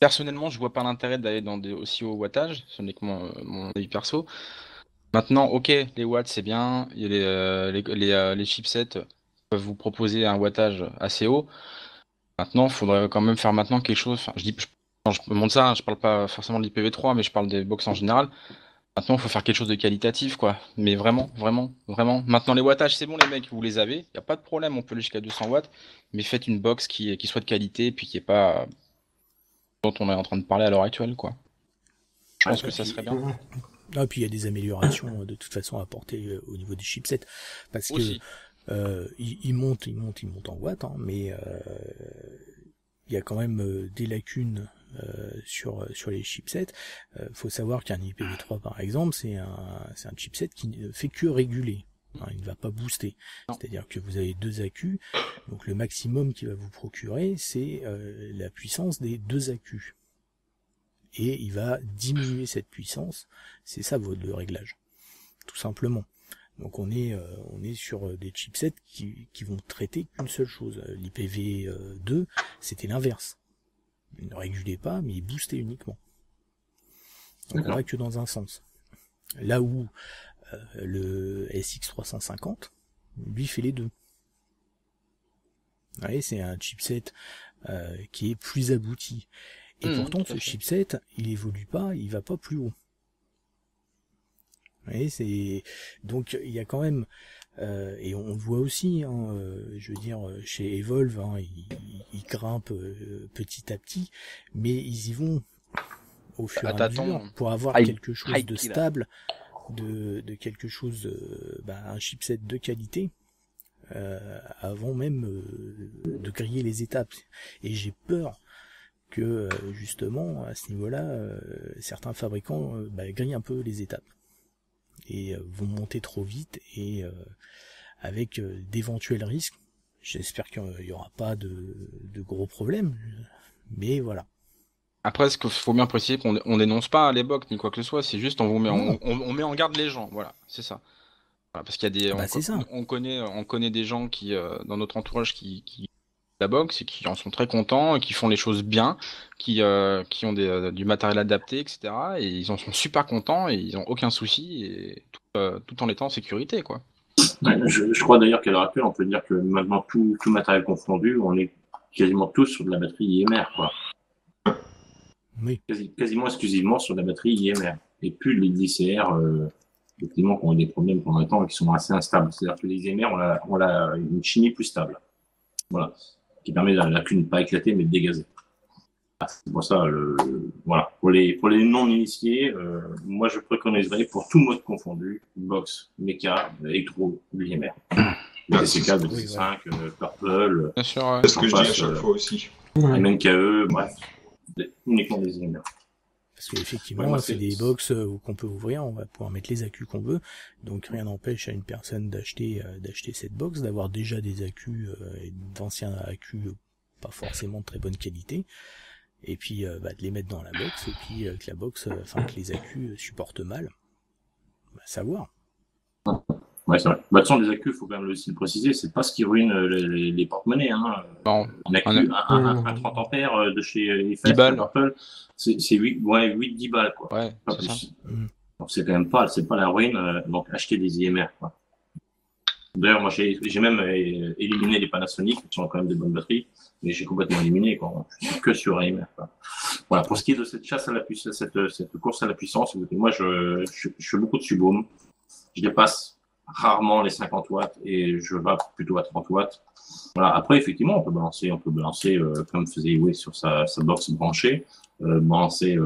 personnellement, je vois pas l'intérêt d'aller dans des aussi hauts wattages, ce n'est que mon avis perso. Maintenant, ok, les watts c'est bien, il y a les chipsets peuvent vous proposer un wattage assez haut. Maintenant, il faudrait quand même faire quelque chose. Enfin, quand je montre ça, je parle pas forcément de l'IPv3, mais je parle des box en général. Maintenant, il faut faire quelque chose de qualitatif, quoi. Mais vraiment, vraiment, vraiment. Maintenant, les wattages, c'est bon, les mecs, vous les avez. Il n'y a pas de problème, on peut aller jusqu'à 200 watts. Mais faites une box qui soit de qualité, puis qui n'est pas dont on est en train de parler à l'heure actuelle, quoi. Je pense que ça serait bien. Ah, puis il y a des améliorations de toute façon à apporter au niveau des chipsets. Parce Aussi. que ils montent en watts, hein, mais il y a quand même des lacunes sur les chipsets. Faut savoir qu'un IPv3 par exemple, c'est un chipset qui ne fait que réguler. Hein, il ne va pas booster. C'est-à-dire que vous avez 2 accus, donc le maximum qu'il va vous procurer, c'est la puissance des 2 accus. Et il va diminuer cette puissance, c'est ça le réglage, tout simplement. Donc on est sur des chipsets qui vont traiter qu'une seule chose. L'IPv2, c'était l'inverse. Il ne régulait pas, mais il boostait uniquement. Donc on va que dans un sens. Là où le SX350, lui fait les deux. Vous voyez, c'est un chipset qui est plus abouti. Et pourtant, ce chipset, il évolue pas, il va pas plus haut. Vous voyez, donc il y a quand même, et on le voit aussi, hein, je veux dire, chez Evolve, hein, ils grimpent petit à petit, mais ils y vont au fur et à mesure pour avoir quelque chose de stable, de quelque chose, un chipset de qualité. Avant même de griller les étapes. Et j'ai peur que justement à ce niveau-là, certains fabricants grillent un peu les étapes et vont monter trop vite et avec d'éventuels risques. J'espère qu'il n'y aura pas de gros problèmes, mais voilà. Après, ce qu'il faut bien préciser, qu'on dénonce pas les box ni quoi que ce soit, c'est juste on vous met on met en garde les gens, voilà, c'est ça. Voilà, parce qu'il y a des, on connaît des gens qui dans notre entourage qui la boxe et qui en sont très contents, et qui font les choses bien, qui ont du matériel adapté, etc. Et ils en sont super contents et ils ont aucun souci et tout en étant en sécurité, quoi. Ouais, je crois d'ailleurs qu'à l'heure actuelle, on peut dire que maintenant tout matériel confondu, on est quasiment tous sur de la batterie IMR, quoi. Oui. Quasiment exclusivement sur de la batterie IMR et plus les DCR, effectivement, qui ont des problèmes pendant le temps et qui sont assez instables. C'est-à-dire que les IMR ont une chimie plus stable. Voilà. Qui permet de la clé ne pas éclater mais de dégazer. C'est pour ça, voilà. Pour les non-initiés, moi je préconiserais pour tout mode confondu, box, mecha, électro, l'IMR. TCK, DC5, Purple, bien sûr, c'est ce que je dis à chaque fois aussi. MNKE, bref, uniquement des IMR. Parce qu'effectivement, c'est des box qu'on peut ouvrir, on va pouvoir mettre les accus qu'on veut, donc rien n'empêche à une personne d'acheter cette box, d'avoir déjà des accus, d'anciens accus pas forcément de très bonne qualité, et puis de les mettre dans la box, et puis que la box, que les accus supportent mal, savoir. Ouais, c'est vrai. De toute façon, les accus, il faut quand même aussi le préciser, c'est pas ce qui ruine les porte-monnaies. Hein. Bon, un accu, un 30 ampères de chez IFS, Purple, c'est 8-10 balles, quoi. Ouais, pas c'est plus. Ça. Donc c'est quand même pas la ruine, donc acheter des IMR, quoi. D'ailleurs, moi, j'ai même éliminé les Panasonic, qui sont quand même des bonnes batteries, mais j'ai complètement éliminé, quoi. Je suis que sur IMR, quoi. Voilà. Pour ce qui est de cette chasse à la puissance, cette course à la puissance, moi, je fais beaucoup de subôme. Je dépasse rarement les 50 watts et je vais plutôt à 30 watts. Voilà. Après, effectivement, on peut balancer comme faisait Iwe sur sa box branchée, balancer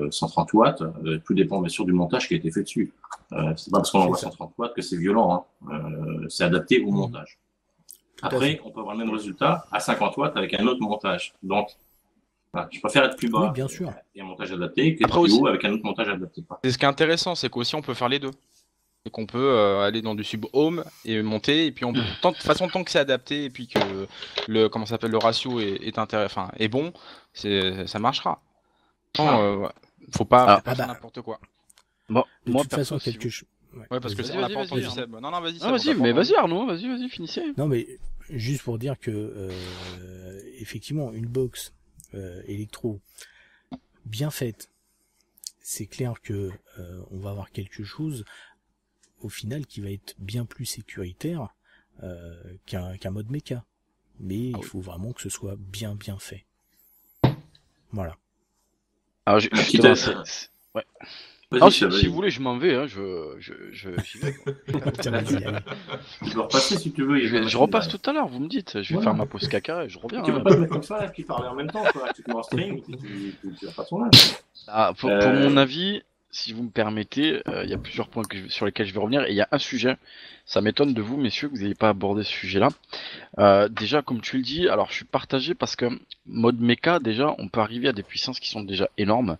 130 watts. Tout dépend bien sûr du montage qui a été fait dessus. C'est pas parce qu'on envoie 130 watts que c'est violent. Hein. C'est adapté au montage. Après, on peut avoir le même résultat à 50 watts avec un autre montage. Donc, voilà, je préfère être plus bas bien sûr. et un montage adapté que plus haut avec un autre montage adapté. C'est ce qui est intéressant, c'est qu'aussi on peut faire les deux. Et qu'on peut aller dans du sub-home et monter, et puis de toute façon, tant que c'est adapté, et puis que le ratio est bon, ça marchera. Non, faut pas faire n'importe quoi. Bon, de toute façon, quelque chose. Ouais, parce que vas-y, Seb. Non, vas-y. Vas-y Arnaud, vas-y, finissez. Non, mais juste pour dire que effectivement, une box électro bien faite, c'est clair que on va avoir quelque chose au final qui va être bien plus sécuritaire qu'un mode méca. Mais il faut vraiment que ce soit bien fait. Voilà. Alors, ouais. Non, si vous voulez, je m'en vais. Hein, j'y vais. Tiens, vas-y, allez. Tu peux repasser si tu veux. Je repasse tout à l'heure, vous me dites. Je vais faire ma pause caca et je reviens. Tu vas pas te mettre comme ça et puis parler en même temps, quoi. Tu te mets en stream et tu vas pas ton âge. Pour mon avis, si vous me permettez, il y a plusieurs points sur lesquels je vais revenir. Et il y a un sujet, ça m'étonne de vous, messieurs, que vous n'ayez pas abordé ce sujet-là. Déjà, comme tu le dis, alors je suis partagé parce que mode mecha, déjà, on peut arriver à des puissances qui sont déjà énormes.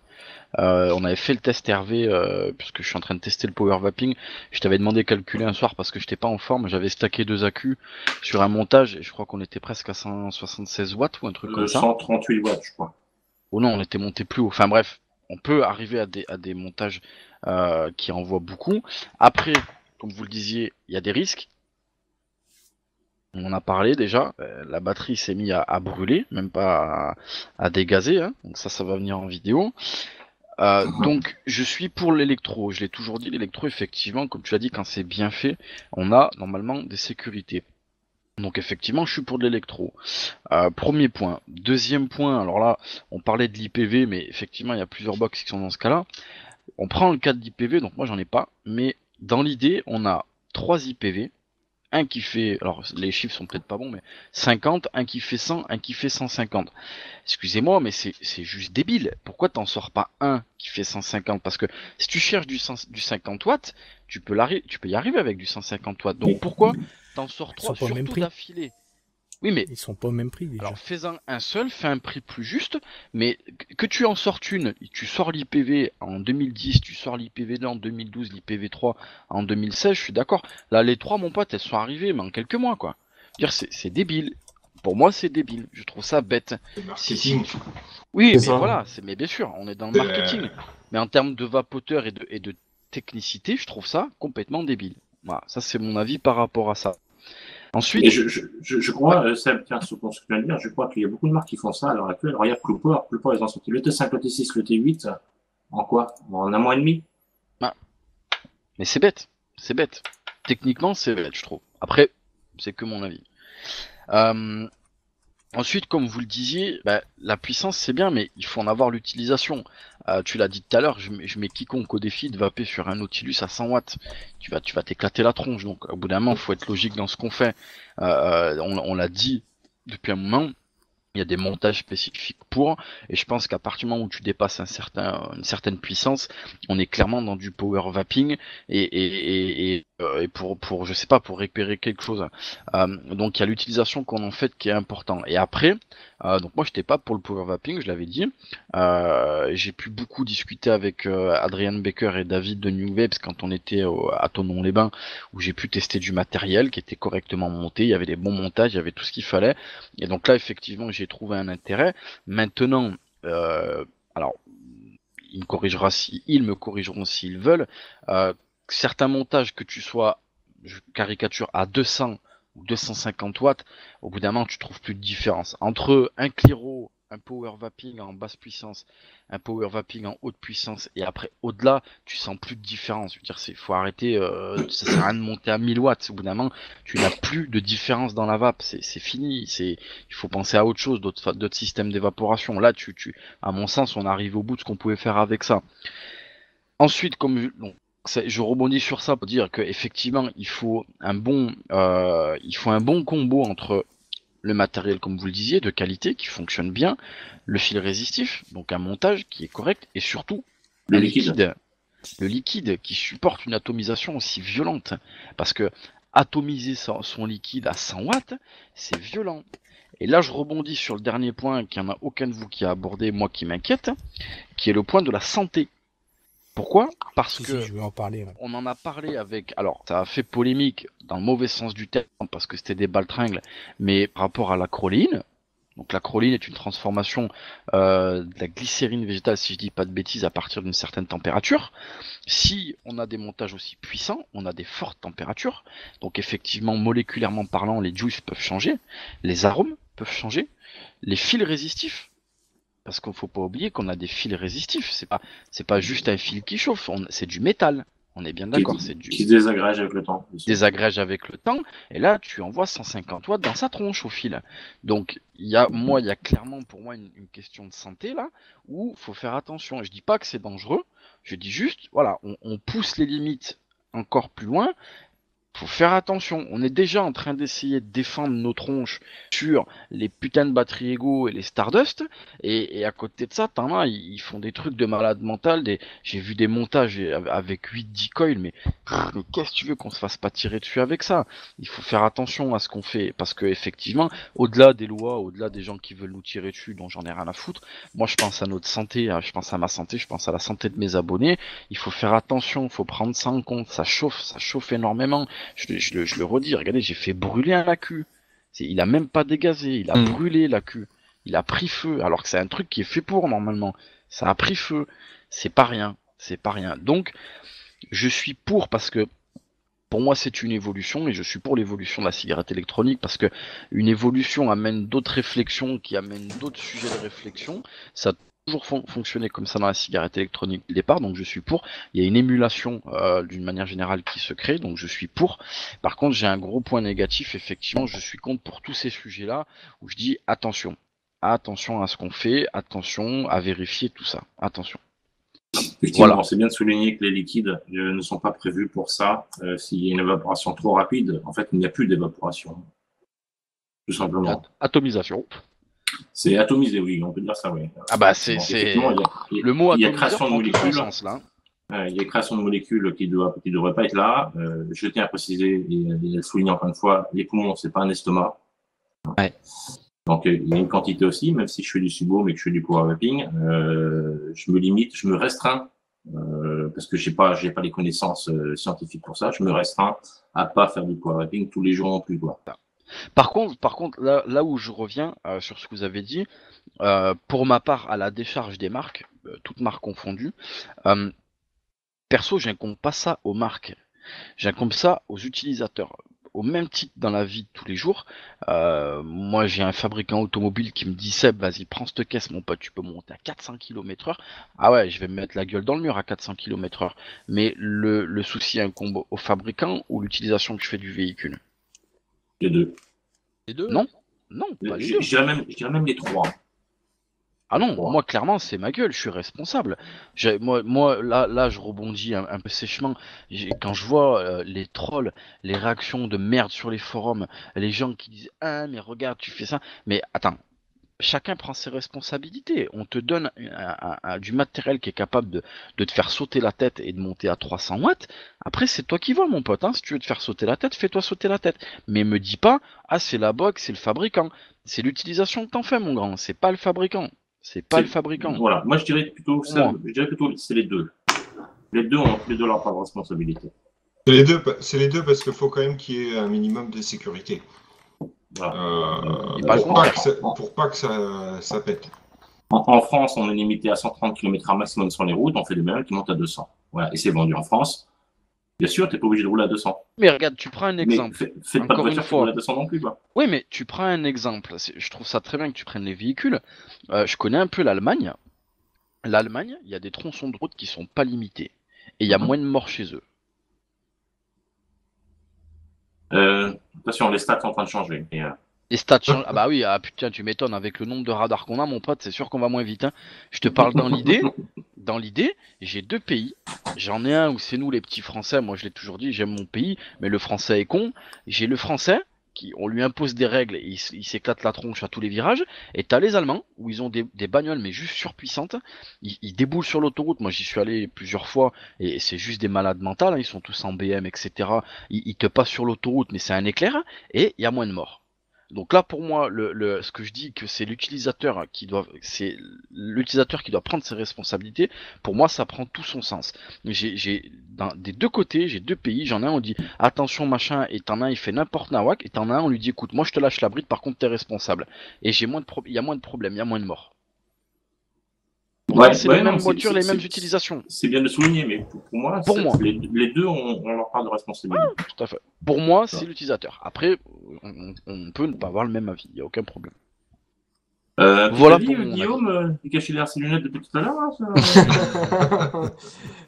On avait fait le test Hervé, puisque je suis en train de tester le power vaping. Je t'avais demandé de calculer un soir parce que j'étais pas en forme. J'avais stacké 2 accus sur un montage et je crois qu'on était presque à 176 watts ou un truc comme ça. 138 watts, je crois. Oh non, on était monté plus haut. Enfin bref, on peut arriver à des montages qui envoient beaucoup. Après, comme vous le disiez, il y a des risques. On en a parlé déjà. La batterie s'est mise à brûler, même pas à dégazer. Hein. Donc ça va venir en vidéo. Donc je suis pour l'électro, je l'ai toujours dit, l'électro effectivement, comme tu l'as dit, quand c'est bien fait, on a normalement des sécurités. Donc effectivement je suis pour de l'électro. Premier point. Deuxième point, alors là on parlait de l'IPV, mais effectivement il y a plusieurs box qui sont dans ce cas là. On prend le cas de l'IPV, donc moi j'en ai pas, mais dans l'idée on a 3 IPV. Un qui fait, alors les chiffres sont peut-être pas bons, mais 50, un qui fait 100, un qui fait 150. Excusez-moi, mais c'est juste débile. Pourquoi t'en sors pas un qui fait 150? Parce que si tu cherches du 50 watts, tu peux y arriver avec du 150 watts. Donc pourquoi t'en sors 3 surtout d'affilée? Oui, mais ils sont pas au même prix déjà. Alors fais-en un seul, fais un prix plus juste, mais que tu en sortes une, tu sors l'IPV en 2010, tu sors l'IPV2 en 2012, l'IPV3 en 2016, je suis d'accord. Là, les 3, mon pote, elles sont arrivées, mais en quelques mois, quoi. Dire, c'est débile. Pour moi, c'est débile. Je trouve ça bête. C'est marketing. Oui, mais voilà, mais bien sûr, on est dans le marketing. Mais en termes de vapoteur et de technicité, je trouve ça complètement débile. Voilà, ça c'est mon avis par rapport à ça. Ensuite, et je crois, Seb, tiens, sur ce que tu viens de dire, je crois qu'il y a beaucoup de marques qui font ça à l'heure actuelle. Regarde Cooper, ils ont sorti le T5, le T6, le T8, en quoi? En un mois et demi? Mais c'est bête. Techniquement, c'est bête, je trouve. Après, c'est que mon avis. Ensuite, comme vous le disiez, la puissance c'est bien, mais il faut en avoir l'utilisation. Tu l'as dit tout à l'heure, je mets quiconque au défi de vaper sur un Nautilus à 100 watts. Tu vas t'éclater la tronche. Donc, au bout d'un moment, faut être logique dans ce qu'on fait. On l'a dit depuis un moment. Il y a des montages spécifiques pour, et je pense qu'à partir du moment où tu dépasses une certaine puissance, on est clairement dans du power vaping et pour je sais pas, pour récupérer quelque chose. Donc il y a l'utilisation qu'on en fait qui est important. Et après, donc moi j'étais pas pour le power vaping, je l'avais dit. J'ai pu beaucoup discuter avec Adrian Baker et David de New Vapes quand on était à Thonon-les-Bains, où j'ai pu tester du matériel qui était correctement monté. Il y avait des bons montages, il y avait tout ce qu'il fallait. Et donc là effectivement j'ai trouvé un intérêt. Maintenant, alors ils me corrigeront s'ils veulent. Certains montages, que tu sois, je caricature, à 200 ou 250 watts, au bout d'un moment tu trouves plus de différence entre un Cliro, un power vaping en basse puissance, un power vaping en haute puissance, et après au-delà tu sens plus de différence. Je veux dire, faut arrêter, ça sert à rien de monter à 1000 watts. Au bout d'un moment tu n'as plus de différence dans la vape, c'est fini. Il faut penser à autre chose, d'autres systèmes d'évaporation. Là à mon sens on arrive au bout de ce qu'on pouvait faire avec ça. Ensuite, je rebondis sur ça pour dire que effectivement il faut un bon combo entre le matériel, comme vous le disiez, de qualité, qui fonctionne bien, le fil résistif, donc un montage qui est correct, et surtout le liquide qui supporte une atomisation aussi violente, parce que atomiser son liquide à 100 watts, c'est violent. Et là je rebondis sur le dernier point qu'il n'y en a aucun de vous qui a abordé, moi qui m'inquiète, qui est le point de la santé. Pourquoi? Parce que je veux en parler, ouais. On en a parlé avec. Alors, ça a fait polémique dans le mauvais sens du terme parce que c'était des baltringues, mais par rapport à l'acroléine. Donc, l'acroléine est une transformation de la glycérine végétale, si je dis pas de bêtises, à partir d'une certaine température. Si on a des montages aussi puissants, on a des fortes températures. Donc, effectivement, moléculairement parlant, les juices peuvent changer, les arômes peuvent changer, les fils résistifs. Parce qu'il faut pas oublier qu'on a des fils résistifs. C'est pas juste un fil qui chauffe. C'est du métal. On est bien d'accord. Qui se désagrège avec le temps. Désagrège avec le temps. Et là, tu envoies 150 watts dans sa tronche au fil. Donc, il y a clairement pour moi une question de santé là où faut faire attention. Et je dis pas que c'est dangereux. Je dis juste, voilà, on pousse les limites encore plus loin. Faut faire attention, on est déjà en train d'essayer de défendre nos tronches sur les putains de batteries Ego et les Stardust, et à côté de ça, t'en as, ils font des trucs de malade mental, j'ai vu des montages avec 8-10 coils, mais qu'est-ce que tu veux qu'on se fasse pas tirer dessus avec ça? Il faut faire attention à ce qu'on fait, parce que effectivement, au-delà des lois, au-delà des gens qui veulent nous tirer dessus, dont j'en ai rien à foutre, moi je pense à notre santé, je pense à ma santé, je pense à la santé de mes abonnés, il faut faire attention, il faut prendre ça en compte, ça chauffe énormément. Je le redis, regardez, j'ai fait brûler un AQ. Il a même pas dégazé, il a brûlé l'AQ. Il a pris feu, alors que c'est un truc qui est fait pour normalement. Ça a pris feu. C'est pas rien. Donc, je suis pour parce que pour moi c'est une évolution et je suis pour l'évolution de la cigarette électronique parce que une évolution amène d'autres réflexions qui amènent d'autres sujets de réflexion. Ça toujours fonctionné comme ça dans la cigarette électronique au départ, donc je suis pour. Il y a une émulation d'une manière générale qui se crée, donc je suis pour. Par contre, j'ai un gros point négatif, effectivement, je suis contre pour tous ces sujets-là, où je dis attention à ce qu'on fait, attention à vérifier tout ça, attention. Effectivement, voilà. C'est bien de souligner que les liquides ne sont pas prévus pour ça. S'il y a une évaporation trop rapide, en fait, il n'y a plus d'évaporation. Tout simplement. Atomisation. C'est atomisé, oui, on peut dire ça, oui. Ah bah c'est le mot il y a création de molécules. Sens, là. Il y a création de molécules qui devraient pas être là. Je tiens à préciser et à souligner encore une fois, les poumons, c'est pas un estomac. Ouais. Donc il y a une quantité aussi, même si je fais du subo, mais que je fais du power vaping, je me limite, je me restreins parce que j'ai pas les connaissances scientifiques pour ça. Je me restreins à pas faire du power vaping tous les jours non plus, quoi. Par contre, là où je reviens sur ce que vous avez dit, pour ma part, à la décharge des marques, toutes marques confondues, perso, j'incombe pas ça aux marques, j'incombe ça aux utilisateurs. Au même titre dans la vie de tous les jours, moi j'ai un fabricant automobile qui me dit Seb, vas-y, prends cette caisse, mon pote, tu peux monter à 400 km/h. Ah ouais, je vais me mettre la gueule dans le mur à 400 km/h. Mais le souci incombe au fabricant ou l'utilisation que je fais du véhicule? Les deux. Les deux? Non, pas les deux. Je dirais même les trois. Ah non, moi clairement c'est ma gueule, je suis responsable. Moi là je rebondis un peu sèchement. Quand je vois les trolls, les réactions de merde sur les forums, les gens qui disent ah mais regarde tu fais ça, mais attends, chacun prend ses responsabilités. On te donne du matériel qui est capable de te faire sauter la tête et de monter à 300 watts. Après, c'est toi qui vois, mon pote. Hein. Si tu veux te faire sauter la tête, fais-toi sauter la tête. Mais me dis pas, ah, c'est la box, c'est le fabricant. C'est l'utilisation que t'en fais, mon grand. C'est pas le fabricant. Le fabricant. Voilà. Moi, je dirais plutôt c'est les deux. Les deux ont leur part de responsabilité. C'est les deux parce qu'il faut quand même qu'il y ait un minimum de sécurité. Voilà. Pour pas que ça pète. En France, on est limité à 130 km/h maximum sur les routes. On fait des bagnoles qui montent à 200. Voilà. Et c'est vendu en France. Bien sûr, tu n'es pas obligé de rouler à 200. Mais regarde, tu prends un exemple. Faites pas de voiture qui roule à 200 non plus, quoi. Oui, mais tu prends un exemple. Je trouve ça très bien que tu prennes les véhicules. Je connais un peu l'Allemagne. L'Allemagne, il y a des tronçons de route qui sont pas limités. Et il y a moins de morts chez eux. Attention, les stats sont en train de changer. Les stats changent. Ah bah oui, putain, tu m'étonnes. Avec le nombre de radars qu'on a, mon pote, c'est sûr qu'on va moins vite. Hein. Je te parle dans l'idée. Dans l'idée, j'ai deux pays. J'en ai un où c'est nous les petits Français. Moi, je l'ai toujours dit, j'aime mon pays, mais le Français est con. J'ai le Français on lui impose des règles et il s'éclate la tronche à tous les virages. Et t'as les Allemands où ils ont des bagnoles mais juste surpuissantes. Ils déboulent sur l'autoroute. Moi, j'y suis allé plusieurs fois et c'est juste des malades mentales. Hein. Ils sont tous en BM, etc. Ils te passent sur l'autoroute, mais c'est un éclair et il y a moins de morts. Donc là, pour moi, ce que je dis que c'est l'utilisateur qui doit prendre ses responsabilités. Pour moi, ça prend tout son sens. Des deux côtés, j'ai deux pays. J'en ai un, on dit attention machin, et t'en as un, il fait n'importe nawak, et t'en as un, on lui dit écoute, moi je te lâche la bride, par contre t'es responsable. Et il y a moins de problèmes, il y a moins de morts. C'est les mêmes voitures, les mêmes utilisations. C'est bien de souligner, mais pour moi, les deux ont leur part de responsabilité. Ah, tout à fait. Pour moi, c'est l'utilisateur. Après, on peut ne pas avoir le même avis, il n'y a aucun problème. Voilà pour Guillaume, il cache derrière ses lunettes depuis tout à l'heure. Hein,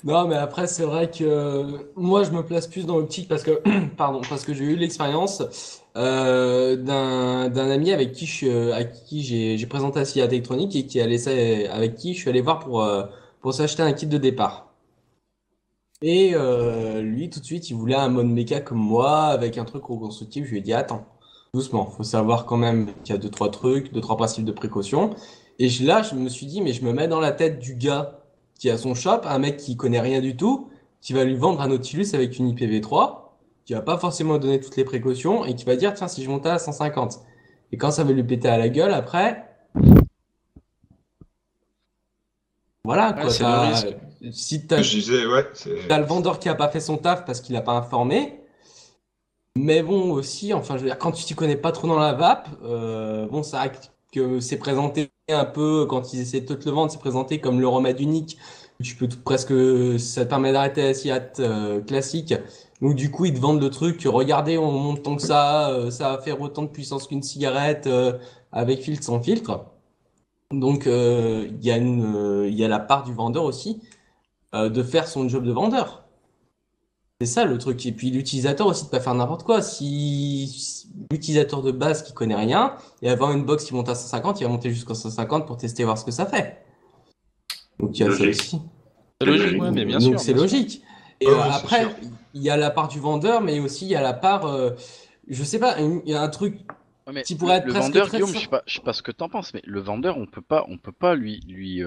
non, mais après, c'est vrai que moi, je me place plus dans l'optique parce que j'ai eu l'expérience d'un ami avec qui j'ai présenté la cigarette électronique et avec qui je suis allé voir pour s'acheter un kit de départ. Et lui, tout de suite, il voulait un mode méca comme moi, avec un truc reconstructif. Je lui ai dit, attends, doucement, faut savoir quand même qu'il y a deux, trois trucs, deux, trois principes de précaution. Et là, je me suis dit, mais je me mets dans la tête du gars qui a son shop, un mec qui connaît rien du tout, qui va lui vendre un Nautilus avec une IPv3, qui va pas forcément donner toutes les précautions, et qui va dire, tiens, si je montais à 150. Et quand ça va lui péter à la gueule, après, voilà, Ouais, quoi, c'est le risque. si t'as Je disais, ouais, T'as le vendeur qui a pas fait son taf parce qu'il a pas informé. Mais bon, aussi, enfin, je veux dire, quand tu t'y connais pas trop dans la vape, bon, c'est vrai que c'est présenté un peu, quand ils essaient de te le vendre, c'est présenté comme le remède unique. Tu peux presque, ça te permet d'arrêter la SIAT classique. Donc, du coup, ils te vendent le truc. Regardez, on monte tant que ça va faire autant de puissance qu'une cigarette avec filtre, sans filtre. Donc, il y a la part du vendeur aussi de faire son job de vendeur. C'est ça le truc. Et puis l'utilisateur aussi de pas faire n'importe quoi. Si l'utilisateur de base qui connaît rien, et avoir une box qui monte à 150, il va monter jusqu'à 150 pour tester voir ce que ça fait. Donc il y a ça Logique. aussi. C'est logique, ouais, mais bien sûr. Donc c'est bien sûr. logique. Et Ah oui, c'est après, sûr. il y a la part du vendeur, mais aussi il y a la part, je sais pas, il y a un truc Ouais, mais qui pourrait être le presque vendeur, très Guillaume, simple. je sais pas ce que t'en penses, mais le vendeur, on peut pas lui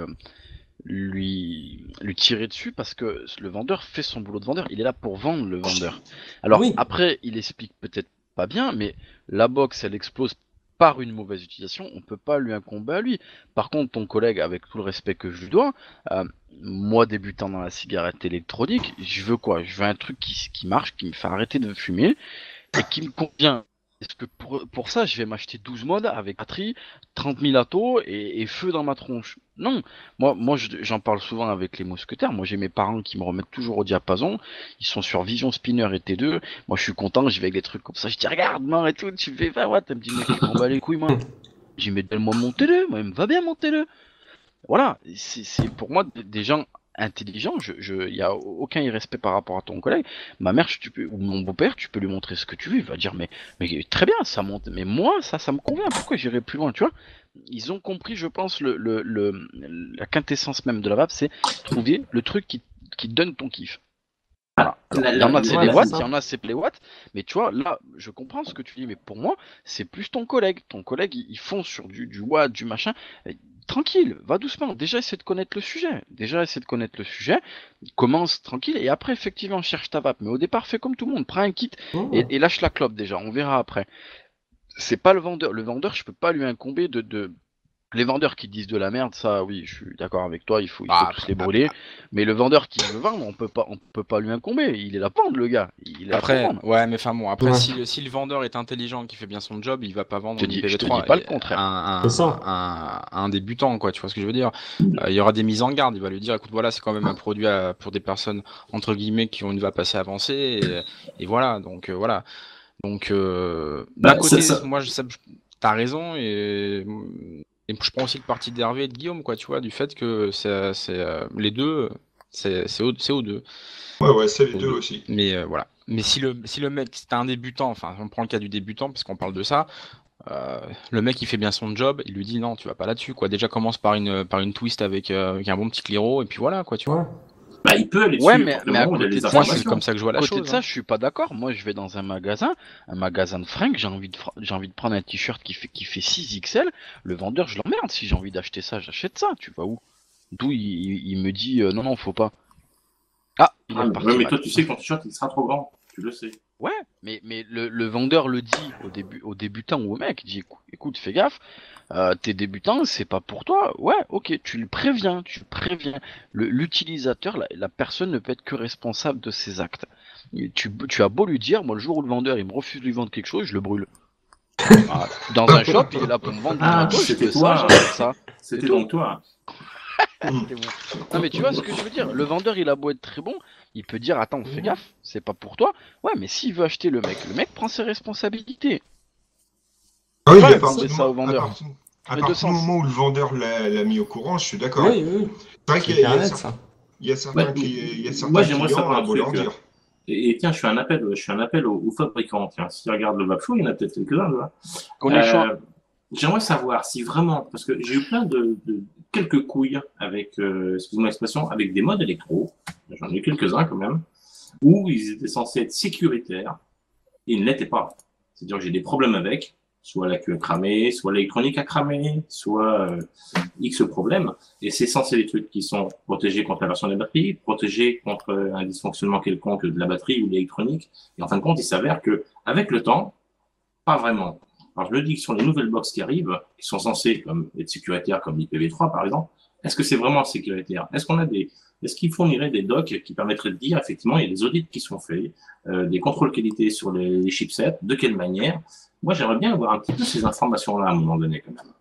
tirer dessus parce que le vendeur fait son boulot de vendeur. Il est là pour vendre le vendeur. Alors Oui. après, il explique peut-être pas bien, mais la box, elle explose par une mauvaise utilisation. On peut pas lui incomber à lui. Par contre, ton collègue, avec tout le respect que je lui dois, moi débutant dans la cigarette électronique, je veux quoi? Je veux un truc qui marche, qui me fait arrêter de fumer et qui me convient. Est-ce que pour ça, je vais m'acheter 12 modes avec batterie, 30 000 atos et feu dans ma tronche? Non. Moi j'en parle souvent avec les mousquetaires. Moi, j'ai mes parents qui me remettent toujours au diapason. Ils sont sur Vision Spinner et T2. Moi, je suis content, j'y vais avec des trucs comme ça. Je dis, regarde, moi et tout, tu fais pas, ouais. Elle me dit, mec, je m'en bats les couilles, moi. J'ai dit, mais donne-moi mon T2. Moi, il me va bien mon T2. Voilà, c'est pour moi des gens intelligents. Il y a aucun irrespect par rapport à ton collègue. Ma mère, ou mon beau-père, tu peux lui montrer ce que tu veux. Il va dire, mais très bien, ça monte. Mais moi, ça me convient. Pourquoi j'irai plus loin, tu vois? Ils ont compris, je pense, la quintessence même de la vape, c'est trouver le truc qui te donne ton kiff. Voilà. Alors, il y en a c'est les watts, il y en a c'est les watts, mais tu vois, là, je comprends ce que tu dis, mais pour moi, c'est plus ton collègue. Ton collègue, ils font sur du watt, du machin. Tranquille, va doucement. Déjà, essaie de connaître le sujet. Commence tranquille, et après, effectivement, cherche ta vape. Mais au départ, fais comme tout le monde. Prends un kit et lâche la clope déjà. On verra après. C'est pas le vendeur. Le vendeur, je peux pas lui incomber de. Les vendeurs qui disent de la merde, ça, oui, je suis d'accord avec toi, il faut tous les brûler. Mais le vendeur qui veut vendre, on peut pas lui incomber. Il est là pour vendre, le gars. Il est là pour Après, vendre. ouais, mais enfin bon, après, Ouais. si le vendeur est intelligent, qui fait bien son job, il va pas vendre Je une te dis IPv3 pas le contraire. C'est ça. à un débutant, quoi. Tu vois ce que je veux dire? Il y aura des mises en garde. Il va lui dire, écoute, voilà, c'est quand même un produit pour des personnes entre guillemets qui ont une vape assez avancée, et voilà. Donc voilà. Donc d'un côté, moi, t'as raison, et je prends aussi le parti d'Hervé et de Guillaume, quoi, tu vois, du fait que c'est les deux, c'est aux deux. Ouais, c'est les deux aussi. Mais voilà. Mais si le mec, c'est un débutant, enfin, on prend le cas du débutant, parce qu'on parle de ça, le mec il fait bien son job, il lui dit non, tu vas pas là-dessus, quoi. Déjà commence par une twist avec un bon petit clairo, et puis voilà, quoi, tu vois. Ouais. Bah, il peut aller dessus. Ouais, mais à côté de ça, Moi, c'est comme ça que je vois la à côté chose. de ça, je suis pas d'accord. Moi, je vais dans un magasin de fringues, j'ai envie de prendre un t-shirt qui fait 6 XL. Le vendeur, je l'emmerde. Si j'ai envie d'acheter ça, j'achète ça. Tu vas où? D'où il me dit non, faut pas. Ah, il est reparti. Ouais, mais toi, tu sais que ton t-shirt, il sera trop grand. Tu le sais. Ouais, mais le vendeur le dit au débutant ou au mec, il dit écoute, fais gaffe, t'es débutant, c'est pas pour toi. Ouais, ok, tu préviens. L'utilisateur, la personne ne peut être que responsable de ses actes. Tu as beau lui dire, moi le jour où le vendeur il me refuse de lui vendre quelque chose, je le brûle. Voilà. Dans un shop, il est là pour me vendre du matos, je fais ça, j'achète ça. C'était donc toi. C'est bon. Non mais tu vois ce que je veux dire, le vendeur il a beau être très bon, il peut dire attends fais gaffe, c'est pas pour toi. Ouais mais s'il veut acheter le mec prend ses responsabilités. Ah oui, Pas à partir ça au vendeur. du moment où le vendeur l'a mis au courant, je suis d'accord. Oui. C'est vrai qu'il y a certains Ouais, moi, j'aimerais clients savoir à un beau leur truc. dire. Et tiens, je fais un appel aux fabricants. Tiens, s'ils regardent le Vape Show, il y en a peut-être quelques-uns là. Qu'on ait choix. J'aimerais savoir si vraiment, parce que j'ai eu plein de quelques couilles avec, excusez-moi l'expression, avec des modes électro. j'en ai eu quelques-uns quand même, où ils étaient censés être sécuritaires et ils ne l'étaient pas. C'est-à-dire que j'ai des problèmes avec, soit la queue a cramé, soit l'électronique a cramé, soit X problèmes. Et c'est censé des trucs qui sont protégés contre l'inversion des batteries, protégés contre un dysfonctionnement quelconque de la batterie ou de l'électronique. Et en fin de compte, il s'avère que avec le temps, pas vraiment. Alors je le dis que sur les nouvelles box qui arrivent, qui sont censées comme, être sécuritaires comme l'IPv3 par exemple, est-ce que c'est vraiment sécuritaire? Est-ce qu'il fournirait des docs qui permettraient de dire effectivement il y a des audits qui sont faits, des contrôles qualité sur les chipsets, de quelle manière? Moi j'aimerais bien avoir un petit peu ces informations-là à un moment donné quand même.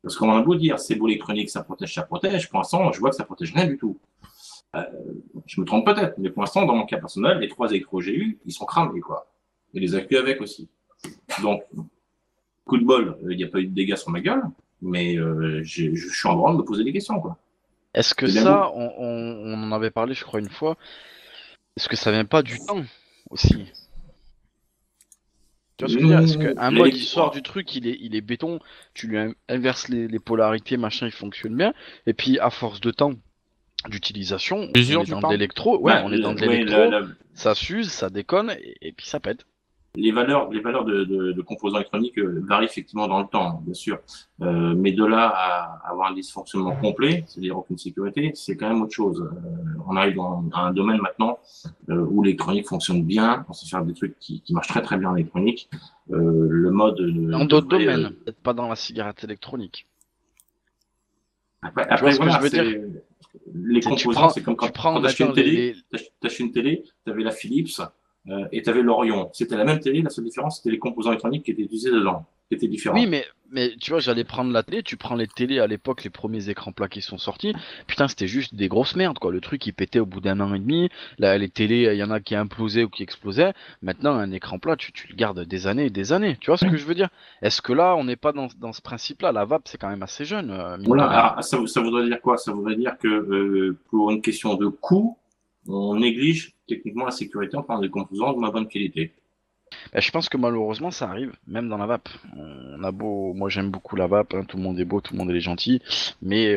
Parce qu'on a beau dire c'est beau l'électronique, ça protège, pour l'instant je vois que ça protège rien du tout. Je me trompe peut-être, mais pour l'instant dans mon cas personnel, les 3 électros que j'ai eu, ils sont cramés quoi. Et les accus avec aussi. Donc, coup de bol, il n'y a pas eu de dégâts sur ma gueule, mais je suis en droit de me poser des questions, quoi. Est-ce que ça, on en avait parlé, je crois, une fois, est-ce que ça vient pas du temps aussi? Tu vois ce que je veux dire? Est-ce qu'un mode il sort du truc, il est béton, tu lui inverses les polarités, machin, il fonctionne bien, et puis à force de temps d'utilisation, on est dans de l'électro, on est dans de l'électro, ça s'use, ça déconne, et puis ça pète. Les valeurs de composants électroniques varient effectivement dans le temps, bien sûr. Mais de là à avoir un dysfonctionnement complet, c'est-à-dire aucune sécurité, c'est quand même autre chose. On arrive dans un domaine maintenant où l'électronique fonctionne bien, on sait faire des trucs qui marchent très très bien en électronique. Le mode... Dans d'autres domaines, peut-être pas dans la cigarette électronique. Après voilà, les composants, c'est comme quand tu achètes une télé, tu avais la Philips, et tu avais l'Orion. C'était la même télé, la seule différence, c'était les composants électroniques qui étaient utilisés dedans, qui étaient différents. Oui, mais tu vois, j'allais prendre la télé, tu prends les télés à l'époque, les premiers écrans plats qui sont sortis, putain, c'était juste des grosses merdes, quoi. Le truc, il pétait au bout d'1 an et demi, là, les télés, il y en a qui implosaient ou qui explosaient. Maintenant, un écran plat, tu le gardes des années et des années. Tu vois ce que je veux dire? Est-ce que là, on n'est pas dans ce principe-là? La vape, c'est quand même assez jeune. Voilà, ça voudrait dire quoi? Ça voudrait dire que pour une question de coût, on néglige techniquement la sécurité en parlant des composants de ma bonne qualité. Je pense que malheureusement ça arrive, même dans la vape. On a beau, moi j'aime beaucoup la vape, hein, tout le monde est beau, tout le monde est gentil, mais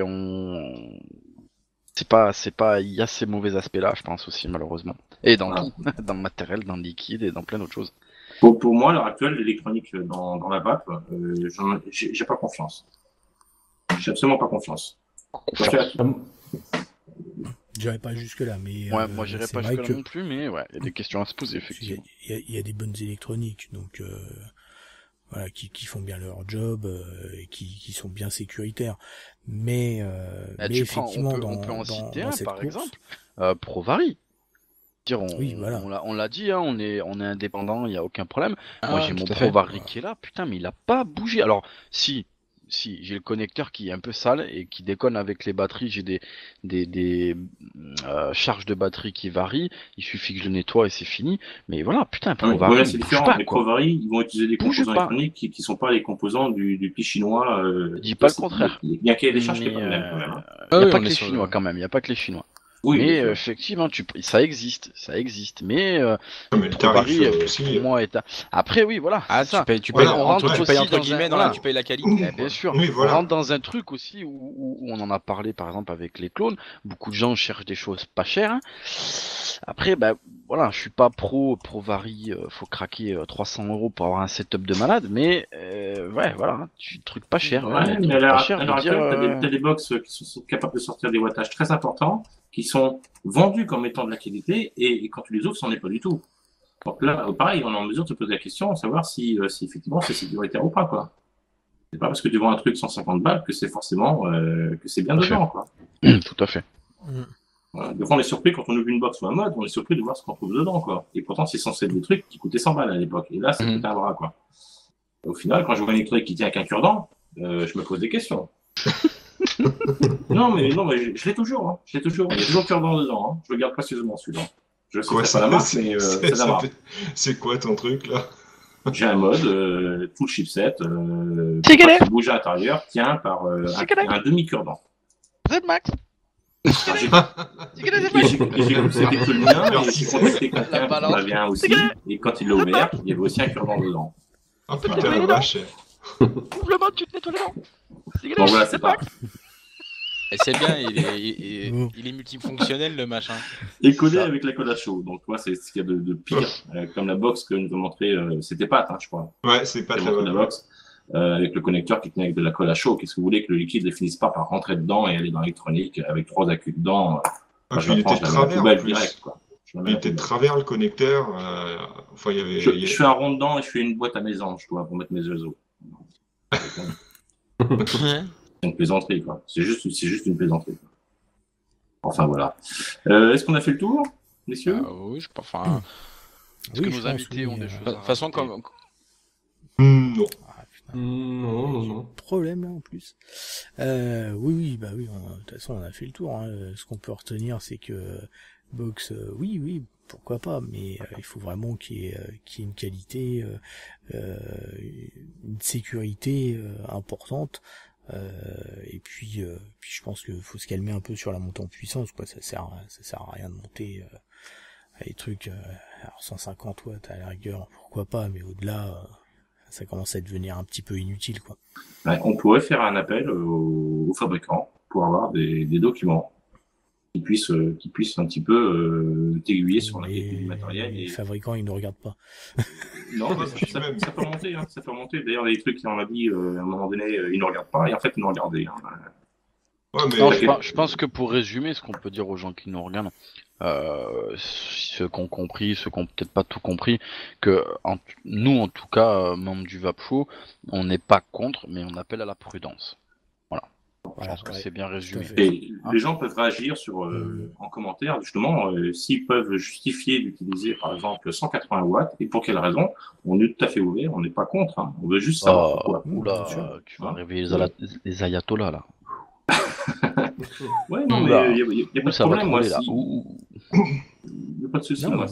c'est pas, il y a ces mauvais aspects-là, je pense aussi malheureusement. Et dans tout, dans le matériel, dans le liquide et dans plein d'autres choses. Pour moi, à l'heure actuelle, l'électronique dans la vape, j'ai pas confiance. J'ai absolument pas confiance. J'irai pas jusque-là, mais... Ouais, moi j'irai pas jusque-là non plus, mais ouais, il y a des questions à se poser, effectivement. Il y a des bonnes électroniques, donc voilà, qui font bien leur job, et qui sont bien sécuritaires. Mais effectivement, on peut en citer un, par exemple, Provari. Oui, voilà. On l'a dit, hein, on est indépendant, il n'y a aucun problème. Moi j'ai mon Provari qui est là, putain, mais il a pas bougé. Alors, si, j'ai le connecteur qui est un peu sale et qui déconne avec les batteries, j'ai des charges de batterie qui varient, il suffit que je le nettoie et c'est fini. Mais voilà, putain, Provari, ouais, c'est différent. Les Provari, ils vont utiliser des composants électroniques qui sont pas les composants du pi chinois. Je dis pas le contraire. Il y a des charges qui quand même. Il n'y a pas que les Chinois quand même, il n'y a pas que les Chinois. Oui, mais effectivement, ça existe, mais le tarif aussi. Pour moi, après, oui, voilà. Ah, ça. Tu payes entre guillemets, tu payes la qualité. Bien sûr. Oui, voilà. On rentre dans un truc aussi où on en a parlé, par exemple, avec les clones. Beaucoup de gens cherchent des choses pas chères. Hein. Après, voilà, je suis pas pro Vari, faut craquer 300 € pour avoir un setup de malade, mais ouais, voilà, truc pas cher. Ouais, mais alors, t'as des box qui sont capables de sortir des wattages très importants, qui sont vendus comme étant de la qualité, et quand tu les ouvres, c'en est pas du tout. Donc là, pareil, on est en mesure de se poser la question, savoir si effectivement c'est sécuritaire ou pas, quoi. C'est pas parce que tu vends un truc 150 balles que c'est forcément que c'est bien dedans, quoi. Tout à fait. Voilà. Des fois, on est surpris quand on ouvre une box ou un mode, on est surpris de voir ce qu'on trouve dedans, quoi. Et pourtant, c'est censé être des trucs qui coûtaient 100 balles à l'époque. Et là, ça coûte un bras, quoi. Et au final, quand je vois un électronique qui tient avec un cure-dent, je me pose des questions. non, mais je l'ai toujours, hein. Il y a toujours cure-dent dedans, hein. Je le garde précieusement, celui-là. Je sais pas la marque, mais c'est la marque. C'est quoi ton truc, là? J'ai un mode, tout le chipset, qui bouge à l'intérieur, tient par un demi-cure-dent. Z-Max. J'ai cru que c'était que le mien, mais j'ai contacté quelqu'un qui en avait un aussi, et quand il l'a ouvert, il y avait aussi un cure-dent dedans. Oh putain, la vache. Ouvre le mode, tu te nettoies les dents. Bon voilà, c'est pas. Et c'est bien, il est multifonctionnel le machin. Et collé Ça. avec la colle à chaud. Donc, moi, c'est ce qu'il y a de pire. Comme la box que nous a montré, c'était Pat, je crois. Ouais, c'est pas Qui a de montré la la box. Avec le connecteur qui tenait avec de la colle à chaud. Qu'est-ce que vous voulez que le liquide ne finisse pas par rentrer dedans et aller dans l'électronique avec 3 accus dedans? il était de travers en plus. Direct, quoi. Il était de travers le connecteur. Enfin, il y avait. Je fais un rond dedans et je fais une boîte à mes anges, pour mettre mes oiseaux. C'est une plaisanterie, quoi. C'est juste une plaisanterie. Enfin, voilà. Est-ce qu'on a fait le tour, messieurs? Oui, je pense. Enfin, est-ce que nos invités ont des choses de toute façon, comme. Non. Ah, putain. Non. Problème là en plus. Oui, de toute façon on a fait le tour. Hein. Ce qu'on peut retenir, c'est que Box, oui, pourquoi pas, mais il faut vraiment qu'il y ait une qualité, une sécurité importante. Et puis je pense que faut se calmer un peu sur la montée en puissance, quoi. Ça sert à rien de monter à des trucs. Alors 150 watts à la rigueur, pourquoi pas, mais au-delà. Ça commence à devenir un petit peu inutile, quoi. Ouais, on pourrait faire un appel aux fabricants pour avoir des documents qui puissent un petit peu t'aiguiller sur la qualité du matériel. Les fabricants, ils ne regardent pas. Non, mais ça peut remonter. Ça peut remonter. D'ailleurs, les trucs qu'on a dit, à un moment donné, ils ne regardent pas, et en fait, ils nous regardaient. Ouais, mais Non, je pense que pour résumer, ce qu'on peut dire aux gens qui nous regardent, ceux qui ont compris, ceux qui ont peut-être pas tout compris, que nous, en tout cas, membres du VAP Show, on n'est pas contre, mais on appelle à la prudence. Voilà. Je pense que c'est bien résumé. Et les gens peuvent réagir en commentaire, justement, s'ils peuvent justifier d'utiliser, par exemple, 180 watts, et pour quelle raison. On est tout à fait ouvert, on n'est pas contre, hein. On veut juste savoir pourquoi. Oula, tu vas réveiller les ayatollahs, là. Ouais, non, mais il n'y a pas de problème, moi, là. Il n'y a pas de souci, moi.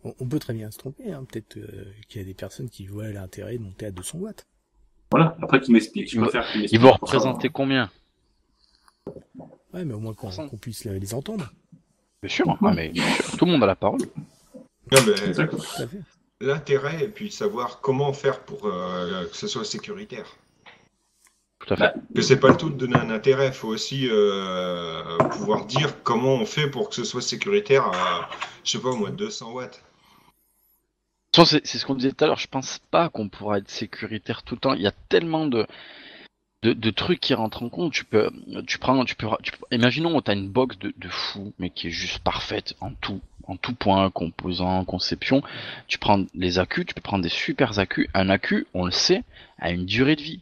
On peut très bien se tromper, hein. Peut-être qu'il y a des personnes qui voient l'intérêt de monter à 200 watts. Voilà, après qu'ils m'expliquent, Ils vont représenter combien? Ouais, mais au moins qu'on puisse les entendre. Bien sûr, mais tout le monde a la parole. Non, mais l'intérêt, et puis savoir comment faire pour que ce soit sécuritaire. Tout à fait. Que c'est pas le tout de donner un intérêt, il faut aussi pouvoir dire comment on fait pour que ce soit sécuritaire à, je sais pas, au moins 200 watts. C'est ce qu'on disait tout à l'heure, je pense pas qu'on pourra être sécuritaire tout le temps. Il y a tellement de trucs qui rentrent en compte. Imaginons que tu as une box de fou, mais qui est juste parfaite en tout point, composant, conception. Tu prends les accus, tu peux prendre des super accus. Un accu, on le sait, a une durée de vie.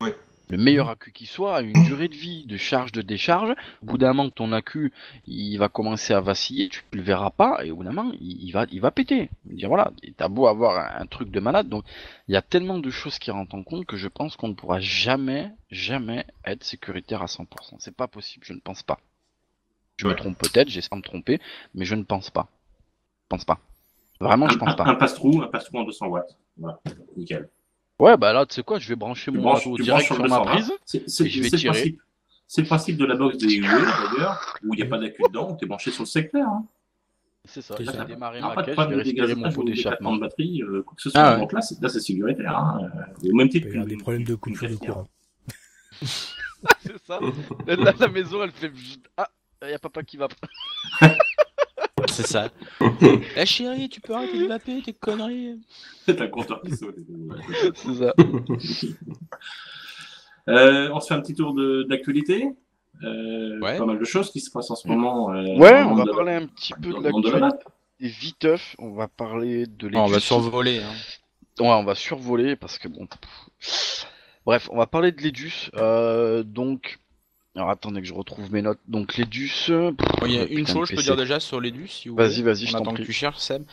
Ouais. Le meilleur accu qui soit a une durée de vie de charge, de décharge. Au bout d'un moment, ton accu, il va commencer à vaciller, tu le verras pas, et au bout d'un moment, il va péter. Dire voilà, t'as beau avoir un truc de malade, donc il y a tellement de choses qui rentrent en compte que je pense qu'on ne pourra jamais être sécuritaire à 100%. C'est pas possible, je ne pense pas. Je me trompe peut-être, j'espère me tromper, mais je ne pense pas. Vraiment, je pense pas. Un passe-trou en 200 watts. Voilà, nickel. Ouais, bah là, tu sais quoi, je vais brancher mon auto direct sur ma prise, et je vais tirer. C'est le principe de la box des UE, d'ailleurs, où il n'y a pas d'accu dedans, où tu es branché sur le secteur. Hein. C'est ça, j'ai démarré ma ma caisse, je vais respirer mon pot d'échappement. De batterie, quoi que ce soit. Donc là, c'est sécuritaire. Hein. Au même titre il y a des problèmes de coupure de courant. C'est ça. La maison, elle fait... Ah, il y a papa qui va... C'est ça. Eh chérie, tu peux arrêter de vaper tes conneries. C'est un compteur qui saute. C'est ça. On se fait un petit tour d'actualité. Pas mal de choses qui se passent en ce moment. Ouais, on va parler un petit peu de l'actualité. Et viteuf, on va parler de l'éducation. On va survoler. Hein. Ouais, on va survoler parce que bon... Bref, on va parler de l'EDUS. Donc... Alors attendez que je retrouve mes notes. Donc l'EDUS... Il y a une chose, je peux dire déjà sur l'EDUS. Si vas-y, je t'en prie. Que tu cherches, Seb.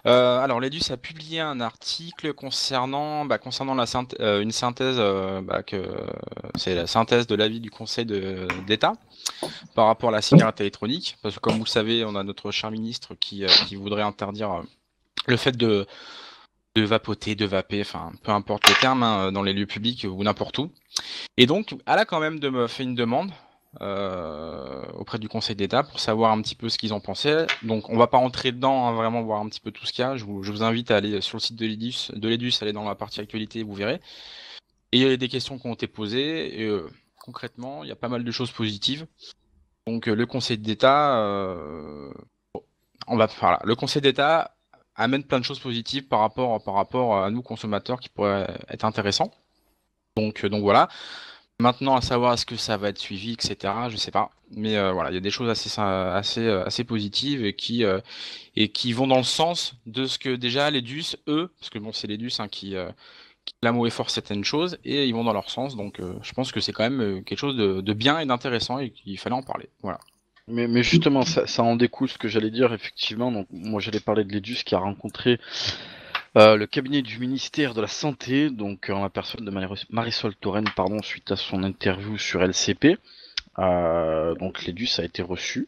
Alors l'EDUS a publié un article concernant une synthèse, c'est la synthèse de l'avis du Conseil d'État par rapport à la cigarette électronique. Parce que comme vous le savez, on a notre cher ministre qui voudrait interdire le fait de vapoter, de vaper, enfin peu importe le terme, hein, dans les lieux publics ou n'importe où. Et donc, elle a quand même fait une demande auprès du Conseil d'État pour savoir un petit peu ce qu'ils en pensaient. Donc, on va pas rentrer dedans, hein, vraiment voir un petit peu tout ce qu'il y a. Je vous invite à aller sur le site de l'EDUS, aller dans la partie actualité, vous verrez. Et il y a des questions qui ont été posées. Et, concrètement, il y a pas mal de choses positives. Donc le Conseil d'État, le Conseil d'État amène plein de choses positives par rapport à nous consommateurs qui pourraient être intéressants. Donc voilà. Maintenant, à savoir est-ce que ça va être suivi, etc. Je sais pas. Mais voilà, il y a des choses assez positives et qui vont dans le sens de ce que déjà les DUS, eux, parce que bon, c'est les DUS qui clament haut et fort certaines choses et ils vont dans leur sens. Donc je pense que c'est quand même quelque chose de bien et d'intéressant et qu'il fallait en parler. Voilà. Mais justement, ça en découle ce que j'allais dire, effectivement. Donc, moi, j'allais parler de l'EDUS qui a rencontré le cabinet du ministère de la Santé, donc en la personne de Marisol Touraine, suite à son interview sur LCP. Donc l'EDUS a été reçu.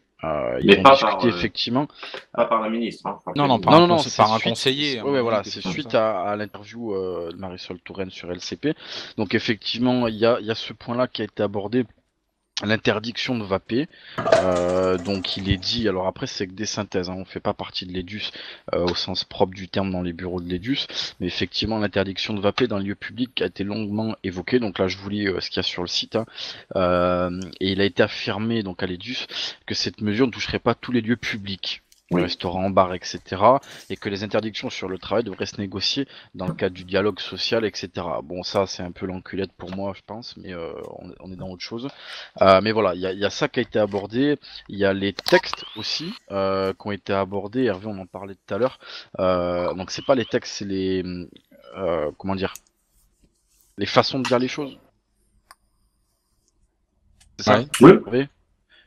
Ils ont discuté effectivement. Pas par la ministre. Hein, non, c'est par un conseiller. Ouais, voilà, c'est suite à l'interview de Marisol Touraine sur LCP. Donc effectivement, il y a ce point-là qui a été abordé. L'interdiction de vaper, donc il est dit, alors après c'est que des synthèses, hein, on fait pas partie de l'EDUS au sens propre du terme dans les bureaux de l'EDUS, mais effectivement l'interdiction de vaper dans les lieux publics a été longuement évoquée, donc là je vous lis ce qu'il y a sur le site, hein, et il a été affirmé donc à l'EDUS que cette mesure ne toucherait pas tous les lieux publics. Oui. Restaurants, bars, etc. Et que les interdictions sur le travail devraient se négocier dans le cadre du dialogue social, etc. Bon, ça, c'est un peu l'enculette pour moi, je pense, mais on est dans autre chose. Mais voilà, il y a ça qui a été abordé. Il y a les textes aussi qui ont été abordés. Hervé, on en parlait tout à l'heure. Donc, c'est pas les textes, c'est les... comment dire, les façons de dire les choses. C'est ça? Oui.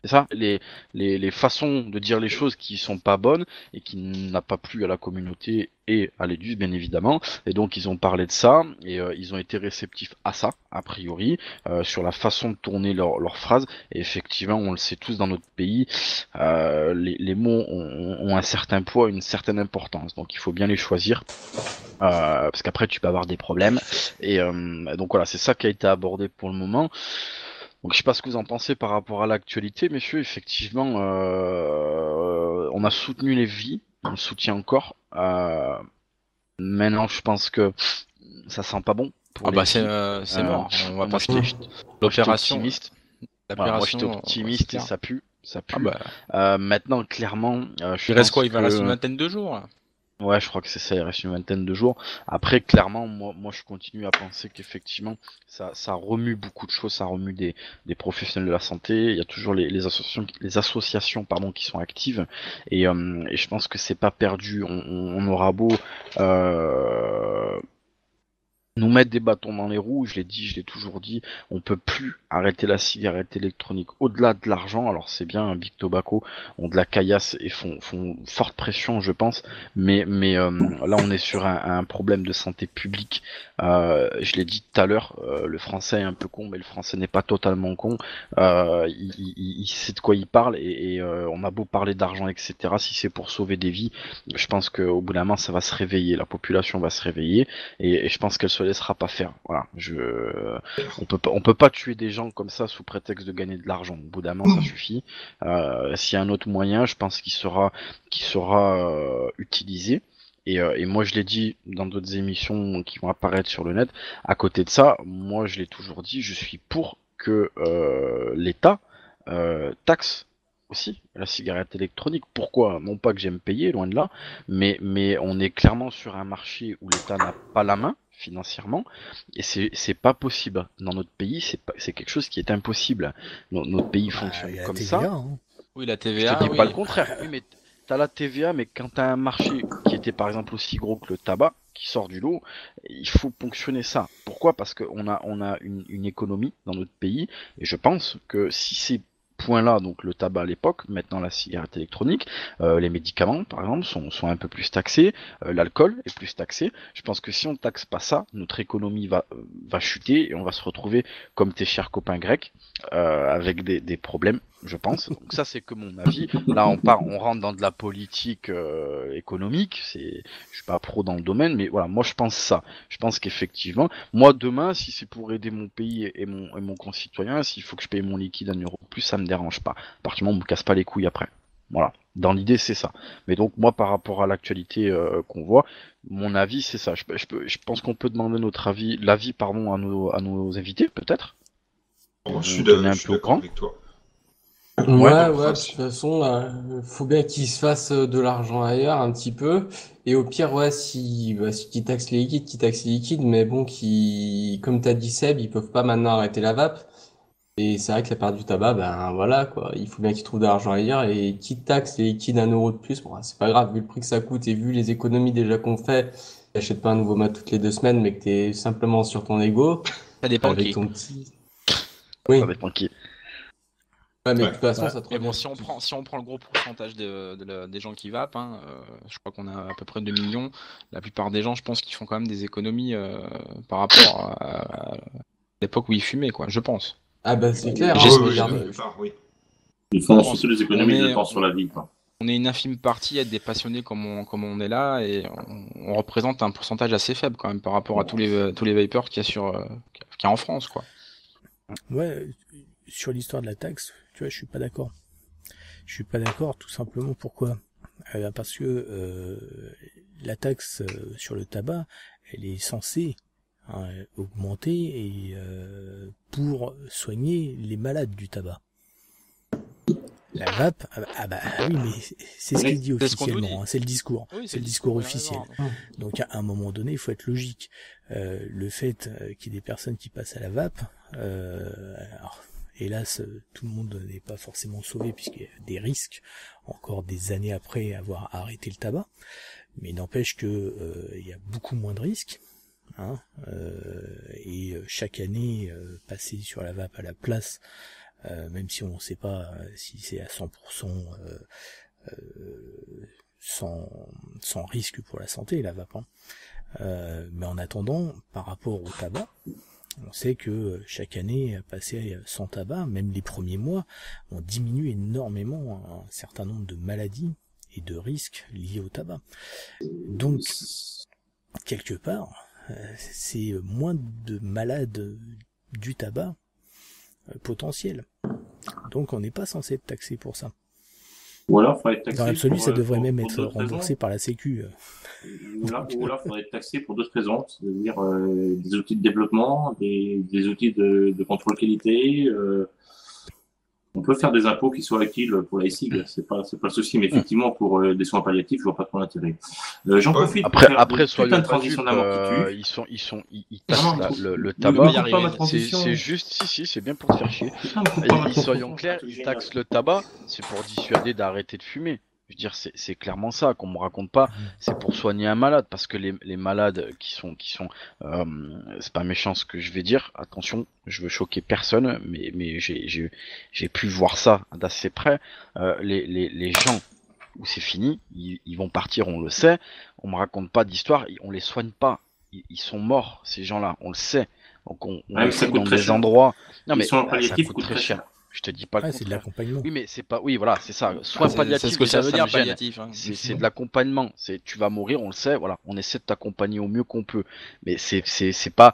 C'est ça, les façons de dire les choses qui sont pas bonnes et qui n'a pas plu à la communauté et à l'EDUS bien évidemment, et donc ils ont parlé de ça et ils ont été réceptifs à ça a priori sur la façon de tourner leurs phrases, et effectivement on le sait tous dans notre pays, les mots ont un certain poids, une certaine importance, donc il faut bien les choisir parce qu'après tu peux avoir des problèmes et donc voilà, c'est ça qui a été abordé pour le moment. Donc je sais pas ce que vous en pensez par rapport à l'actualité, messieurs. Effectivement, on a soutenu les vies, on le soutient encore. Maintenant, je pense que ça sent pas bon. C'est mort. On va pas se l'opération. Moi, j'étais optimiste et ça pue. Maintenant, clairement, il reste quoi? Il va rester une vingtaine de jours. Là. Ouais, je crois que c'est ça, il reste une vingtaine de jours. Après, clairement, moi je continue à penser qu'effectivement, ça remue beaucoup de choses, ça remue des professionnels de la santé. Il y a toujours les associations qui sont actives. Et je pense que c'est pas perdu. On aura beau nous mettre des bâtons dans les roues, je l'ai toujours dit, on peut plus arrêter la cigarette électronique au-delà de l'argent. Alors c'est bien, Big Tobacco ont de la caillasse et font forte pression, je pense, mais là on est sur un problème de santé publique. Je l'ai dit tout à l'heure, le français est un peu con, mais le français n'est pas totalement con. Il sait de quoi il parle et on a beau parler d'argent, etc. Si c'est pour sauver des vies, je pense qu'au bout d'un moment ça va se réveiller, la population va se réveiller et je pense qu'elle se laissera pas faire. Voilà, on peut pas tuer des gens comme ça sous prétexte de gagner de l'argent. Au bout d'un moment, ça suffit. S'il y a un autre moyen, je pense qu'il sera utilisé. Et moi, je l'ai dit dans d'autres émissions qui vont apparaître sur le net. À côté de ça, moi, je l'ai toujours dit, je suis pour que l'État taxe aussi la cigarette électronique. Pourquoi? Non pas que j'aime payer, loin de là, mais on est clairement sur un marché où l'État n'a pas la main financièrement, et c'est pas possible. Dans notre pays, c'est quelque chose qui est impossible. Notre pays fonctionne comme TVA, ça. Hein. Oui, la TVA. Je te dis pas le contraire. Oui, mais t'as la TVA, mais quand t'as un marché qui était par exemple aussi gros que le tabac, qui sort du lot, il faut ponctionner ça. Pourquoi? Parce qu'on a une économie dans notre pays, et je pense que si ces points-là, donc le tabac à l'époque, maintenant la cigarette électronique, les médicaments par exemple sont un peu plus taxés, l'alcool est plus taxé. Je pense que si on taxe pas ça, notre économie va chuter et on va se retrouver comme tes chers copains grecs, avec des problèmes, je pense. Donc ça c'est que mon avis. Là on rentre dans de la politique économique. Je suis pas pro dans le domaine, mais voilà, moi je pense ça. Je pense qu'effectivement, moi demain, si c'est pour aider mon pays et mon concitoyen, s'il faut que je paye mon liquide 1 euro plus, ça me dérange pas. À partir du moment où on me casse pas les couilles après. Voilà. Dans l'idée, c'est ça. Mais donc, moi, par rapport à l'actualité qu'on voit, mon avis, c'est ça. Je pense qu'on peut demander l'avis, à nos invités, peut-être. Bon, je suis donner un peu au d'accord courant. avec toi. Ouais, de toute façon, faut bien qu'ils se fassent de l'argent ailleurs un petit peu. Et au pire, ouais, si qu'ils taxent les liquides, qu'ils taxent les liquides, mais bon, comme t'as dit Seb, ils peuvent pas maintenant arrêter la vape. Et c'est vrai que la part du tabac, ben voilà, quoi. Il faut bien qu'ils trouvent de l'argent ailleurs. Et qui taxe les liquides 1 € de plus, bon, c'est pas grave, vu le prix que ça coûte et vu les économies déjà qu'on fait, t'achètes pas un nouveau mat toutes les 2 semaines, mais que t'es simplement sur ton ego, Ça dépend avec qui. ton petit. Oui. Ça dépend qui. Ouais, mais de Ouais. toute façon, Ouais. ça te Mais bon, revient. si on prend le gros pourcentage des gens qui vapent, je crois qu'on a à peu près 2 millions. La plupart des gens, je pense qu'ils font quand même des économies par rapport à l'époque où ils fumaient, quoi. Je pense. Ah bah c'est clair, Ah hein, J'espère- oui, regarde. quelque part, oui. Ils font Je pense. surtout des économies On de est- temps sur la vie, quoi. On est une infime partie à être des passionnés comme on est là et on représente un pourcentage assez faible quand même par rapport à tous les vapers qu'il y a qu'il y a en France, quoi. Ouais, sur l'histoire de la taxe, tu vois, je suis pas d'accord. Je suis pas d'accord, tout simplement pourquoi parce que la taxe sur le tabac, elle est censée augmenter et pour soigner les malades du tabac. La vape, oui, mais c'est ce qu'il dit C'est ce qu'on nous officiellement, dit. c'est le discours, Oui, c'est le discours vous avez officiel. raison. Donc à un moment donné, il faut être logique. Le fait qu'il y ait des personnes qui passent à la vape, alors, hélas, tout le monde n'est pas forcément sauvé puisqu'il y a des risques encore des années après avoir arrêté le tabac, mais n'empêche que il y a beaucoup moins de risques. Et chaque année, passer sur la vape à la place, même si on ne sait pas si c'est à 100% sans risque pour la santé, la vape. Mais en attendant, par rapport au tabac, on sait que chaque année, passer sans tabac, même les premiers mois, on diminue énormément un certain nombre de maladies et de risques liés au tabac. Donc, quelque part, c'est moins de malades du tabac potentiels. Donc, on n'est pas censé être taxé pour ça. Ou alors, il faudrait être taxé. Dans l'absolu, ça devrait même pour être d'autres remboursé raisons. par la Sécu. Ou alors, il faudrait être taxé pour d'autres raisons, c'est-à-dire des outils de développement, des outils de contrôle qualité. On peut faire des impôts qui soient utiles pour la SIG, c'est pas le souci, mais effectivement pour des soins palliatifs, je vois pas trop l'intérêt. J'en profite pour faire Après, une soyons putain de pas transition dupes, d'amant qui tue. ils taxent Non, non, le ne tabac. coupe pas ma transition. C'est juste, si, c'est bien pour te faire chier. Putain, me coupe pas ma Et transition, soyons c'est clairs, un truc ils génial. taxent le tabac, c'est pour dissuader d'arrêter de fumer. Je veux dire, c'est clairement ça qu'on me raconte pas. C'est pour soigner un malade, parce que les malades qui sont, c'est pas méchant ce que je vais dire. Attention, je veux choquer personne, mais j'ai pu voir ça d'assez près. Les gens où c'est fini, ils vont partir, on le sait. On me raconte pas d'histoire, on les soigne pas. Ils sont morts, ces gens-là, on le sait. Donc on Ouais, mais les ça fout coûte dans très des cher. endroits. Non Les mais soins ça palliatifs coûte coûtent très très cher. cher. Je te dis pas le Ouais, c'est de contraire. l'accompagnement. Oui, mais c'est pas. Oui, voilà, c'est ça. Soins palliatifs, C'est ce que ça déjà, veut ça dire, me gêne. palliatif. Hein. C'est de l'accompagnement. C'est tu vas mourir, on le sait. Voilà, on essaie de t'accompagner au mieux qu'on peut. Mais c'est pas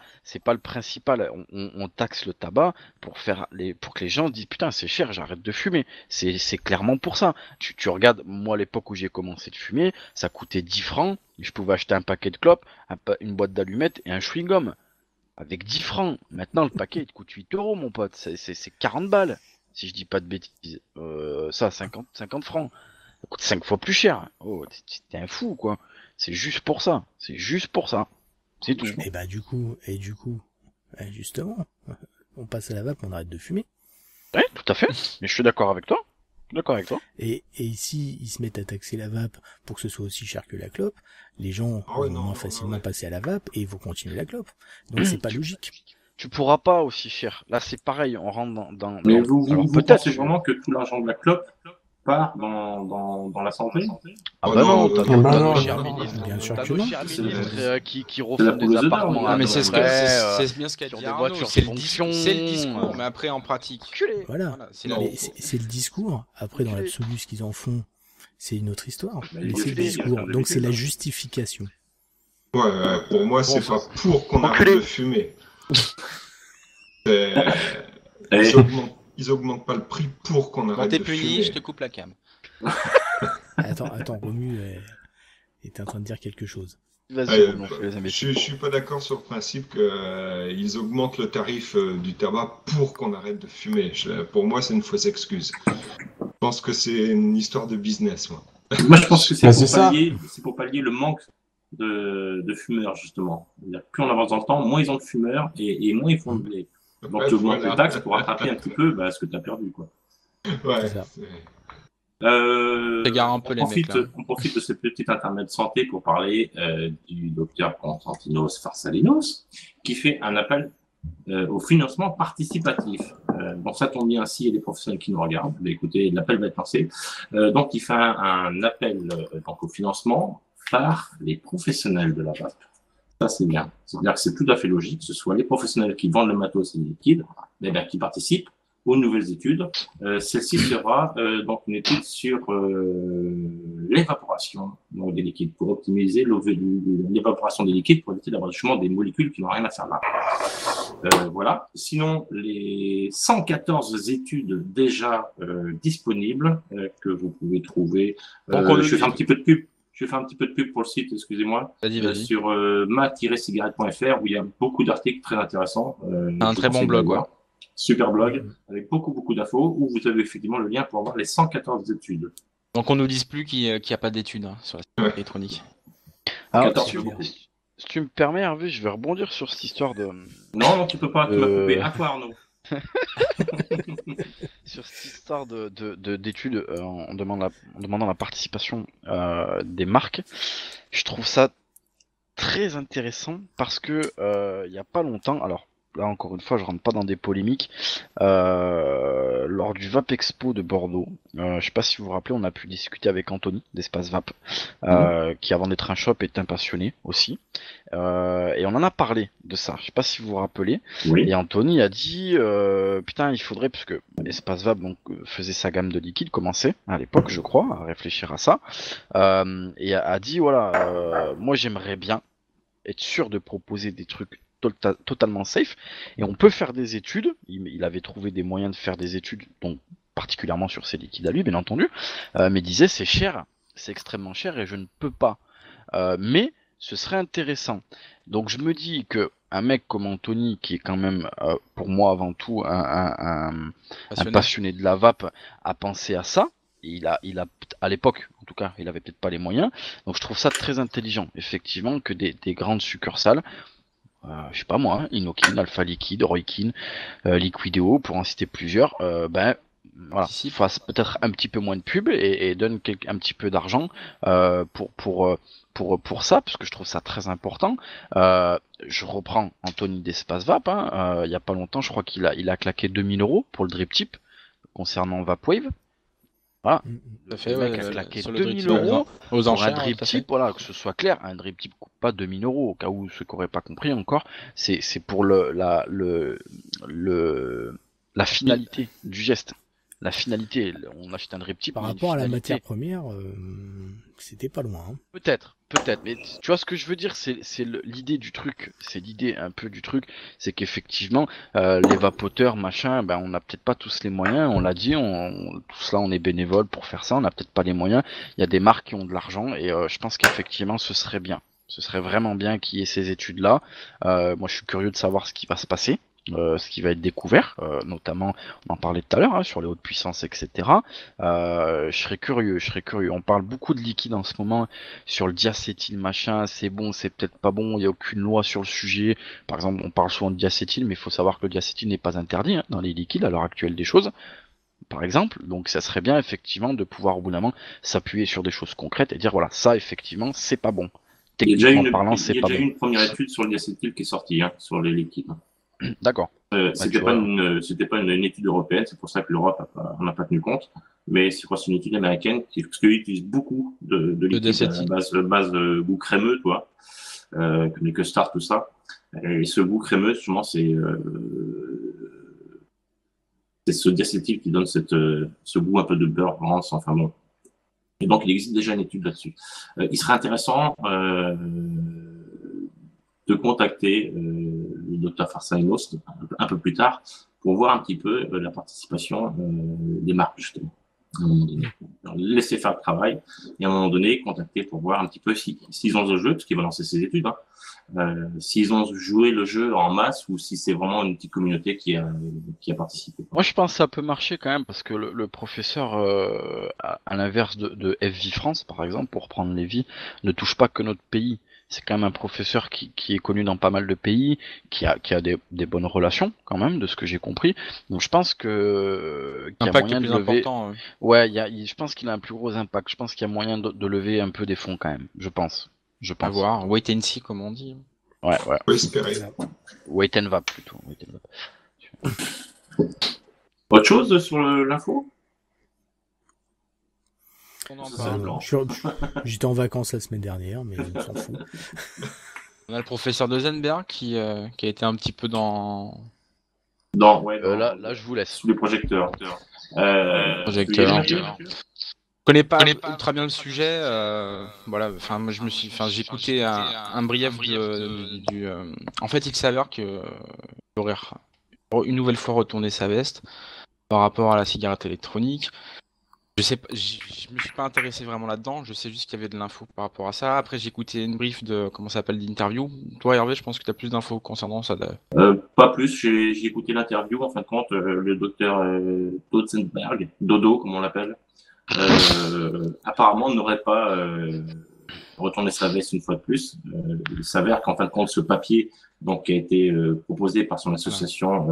le principal. On taxe le tabac pour que les gens disent putain c'est cher, j'arrête de fumer. C'est clairement pour ça. Tu regardes moi à l'époque où j'ai commencé de fumer, ça coûtait 10 francs. Je pouvais acheter un paquet de clopes, une boîte d'allumettes et un chewing-gum. Avec 10 francs. Maintenant, le paquet, il te coûte 8 euros, mon pote. C'est 40 balles. Si je dis pas de bêtises. Ça, 50 francs. Ça coûte 5 fois plus cher. Oh, t'es un fou, quoi. C'est juste pour ça. C'est juste pour ça. C'est tout. Et du coup, justement, on passe à la vape, on arrête de fumer. Ouais, tout à fait. Mais je suis d'accord avec toi. Et ici, ils se mettent à taxer la vape pour que ce soit aussi cher que la clope. Les gens vont moins facilement passer à la vape et ils vont continuer la clope. Donc c'est pas logique. Tu pourras pas aussi cher. Là, c'est pareil. On rentre dans. Mais vous peut-être pensez vraiment que tout l'argent de la clope part dans la santé? Ah bah non, t'as non, nos chers non, ministres. bien sûr T'as que nos non. chers C'est ministres qui c'est la refont poule des aux œufs d'or, appartements. Ah, Ah, mais non, c'est bien ce qu'a sur dit des Arnaud, voitures c'est le fonction. discours, mais après en pratique. Voilà. C'est Non. Mais c'est le discours. Après, dans l'absolu, ce qu'ils en font, c'est une autre histoire. Mais Mais il c'est est le fait, discours. il y a Donc c'est la d'habitude. justification. Ouais, pour moi, c'est pas pour qu'on arrête Enculé. de fumer. C'est- Eh, Ils augmentent pas le prix pour qu'on Bon, arrête t'es de puni, fumer. je te coupe la cam. Attends, Romu était en train de dire quelque chose. Vas-y, Romain, fais les imbéciles. Je suis pas d'accord sur le principe qu'ils augmentent le tarif du tabac pour qu'on arrête de fumer. Pour moi, c'est une fausse excuse. Je pense que c'est une histoire de business, moi. Moi, je pense que c'est ça. c'est pour pallier le manque de fumeurs, justement. C'est-à-dire, plus on avance dans le temps, moins ils ont de fumeurs et moins ils font de blé. Donc, tu augmentes les taxes pour rattraper un petit peu ce que tu as perdu, quoi. Ouais. C'est ça. Égare un peu les mecs, là. On profite de ce petit intermède santé pour parler du docteur Konstantinos Farsalinos, qui fait un appel au financement participatif. Bon, ça tombe bien s'il y a des professionnels qui nous regardent. Mais écoutez, l'appel va être lancé. Donc, il fait un appel donc, au financement par les professionnels de la vape. Ça, c'est bien. C'est-à-dire que c'est tout à fait logique que ce soit les professionnels qui vendent le matos et les liquides, mais bien, qui participent aux nouvelles études. Celle-ci sera donc une étude sur l'évaporation des liquides, pour optimiser l'évaporation des liquides, pour éviter l'abranchement des molécules qui n'ont rien à faire là. Voilà. Sinon, les 114 études déjà disponibles que vous pouvez trouver. Je vais faire un petit peu de pub. Je vais faire un petit peu de pub pour le site, excusez-moi. Vas-y. Sur ma-cigarette.fr où il y a beaucoup d'articles très intéressants. Un très bon blog, ouais. Super blog, avec beaucoup d'infos, où vous avez effectivement le lien pour avoir les 114 études. Donc on ne nous dise plus qu'il n'y a pas d'études sur la sécurité électronique. Alors, 14, si tu me permets, Hervé, je vais rebondir sur cette histoire de... Non, tu peux pas, tu m'as coupé. À toi, Arnaud. Sur cette histoire d'études en demandant la participation des marques, je trouve ça très intéressant parce que il y a pas longtemps, alors là encore une fois je rentre pas dans des polémiques, lors du Vape Expo de Bordeaux, je sais pas si vous vous rappelez, on a pu discuter avec Anthony d'Espace Vape, qui avant d'être un shop est un passionné aussi, et on en a parlé de ça, je sais pas si vous vous rappelez. Oui. Et Anthony a dit putain il faudrait, parce que Espace Vape donc, faisait sa gamme de liquide, commençait à l'époque je crois à réfléchir à ça, et a dit voilà, moi j'aimerais bien être sûr de proposer des trucs totalement safe, et on peut faire des études. Il avait trouvé des moyens de faire des études, donc particulièrement sur ses liquides à lui bien entendu, mais disait c'est cher, c'est extrêmement cher et je ne peux pas, mais ce serait intéressant. Donc je me dis que un mec comme Anthony, qui est quand même pour moi avant tout un passionné de la vape, a pensé à ça. Il a à l'époque en tout cas il avait peut-être pas les moyens, donc je trouve ça très intelligent effectivement que des grandes succursales, je sais pas moi, Inokin, Alpha Liquide, Roikin, Liquideo, pour en citer plusieurs, voilà, fasse peut-être un petit peu moins de pub et donne un petit peu d'argent pour ça, parce que je trouve ça très important. Je reprends Anthony d'Espace Vape, il y a pas longtemps, je crois qu'il a claqué 2000 € pour le drip tip concernant Vapwave. Voilà. Le mec a claqué 2000 € aux pour un drip tip, voilà, que ce soit clair, un drip tip coûte pas 2000 €, au cas où ceux qui n'auraient pas compris encore, c'est pour la finalité du geste. La finalité, on achète un drip tip. Par rapport à la matière première, c'était pas loin. Hein. Peut-être, mais tu vois ce que je veux dire, c'est l'idée du truc, c'est l'idée un peu du truc, c'est qu'effectivement, les vapoteurs, machin, on n'a peut-être pas tous les moyens, on l'a dit, tous là on est bénévoles pour faire ça, on n'a peut-être pas les moyens, il y a des marques qui ont de l'argent, et je pense qu'effectivement ce serait bien, ce serait vraiment bien qu'il y ait ces études-là. Moi je suis curieux de savoir ce qui va se passer. Ce qui va être découvert, notamment, on en parlait tout à l'heure, sur les hautes puissances, etc. Je serais curieux. On parle beaucoup de liquide en ce moment sur le diacétyl, machin, c'est bon, c'est peut-être pas bon, il n'y a aucune loi sur le sujet. Par exemple, on parle souvent de diacétyl, mais il faut savoir que le diacétyl n'est pas interdit dans les liquides à l'heure actuelle des choses. Par exemple, donc ça serait bien effectivement de pouvoir au bout d'un moment s'appuyer sur des choses concrètes et dire voilà, ça effectivement c'est pas bon. Techniquement parlant, c'est pas bon. Il y a déjà eu une première étude sur le diacétyl qui est sortie, sur les liquides. D'accord. C'était pas une étude européenne, c'est pour ça que l'Europe n'a pas tenu compte, mais c'est une étude américaine parce qu'ils utilisent beaucoup de liquides à base goût crémeux, toi, comme les custards, tout ça. Et ce goût crémeux, justement, c'est ce diacétyl qui donne ce goût un peu de beurre rance, enfin bon. Et donc il existe déjà une étude là-dessus. Il serait intéressant de contacter le docteur Farsalinos un peu plus tard pour voir un petit peu la participation des marques, justement. laisser faire le travail et à un moment donné contacter pour voir un petit peu s'ils ont ce jeu, parce qu'ils vont lancer ses études, s'ils ont joué le jeu en masse ou si c'est vraiment une petite communauté qui a participé. Moi, je pense que ça peut marcher quand même parce que le professeur, à l'inverse de FV France, par exemple, pour prendre Lévi, ne touche pas que notre pays. C'est quand même un professeur qui est connu dans pas mal de pays, qui a des bonnes relations quand même, de ce que j'ai compris. Donc je pense que qu'il y a moyen de lever. Important, Ouais, je pense qu'il a un plus gros impact. Je pense qu'il y a moyen de lever un peu des fonds quand même. Je pense. À voir. Wait and see, comme on dit. Ouais. Faut espérer. Wait and va plutôt. Wait and va. Autre chose sur l'info? On en parle. J'étais en vacances la semaine dernière, mais on s'en fout. On a le professeur de Zenberg qui a été un petit peu dans... Là, je vous laisse. Sous les projecteurs. Je connais pas très bien le sujet. Voilà. Enfin, moi, j'ai écouté un brief En fait, il s'avère que aurait une nouvelle fois retourné sa veste par rapport à la cigarette électronique. Je sais pas, je me suis pas intéressé vraiment là-dedans. Je sais juste qu'il y avait de l'info par rapport à ça. Après, j'ai écouté une brief d'interview. Toi, Hervé, je pense que tu as plus d'infos concernant ça. Pas plus. J'ai écouté l'interview. En fin de compte, le docteur Dotzenberg, Dodo, comme on l'appelle, apparemment n'aurait pas retourné sa veste une fois de plus. Il s'avère qu'en fin de compte, ce papier qui a été proposé par son association,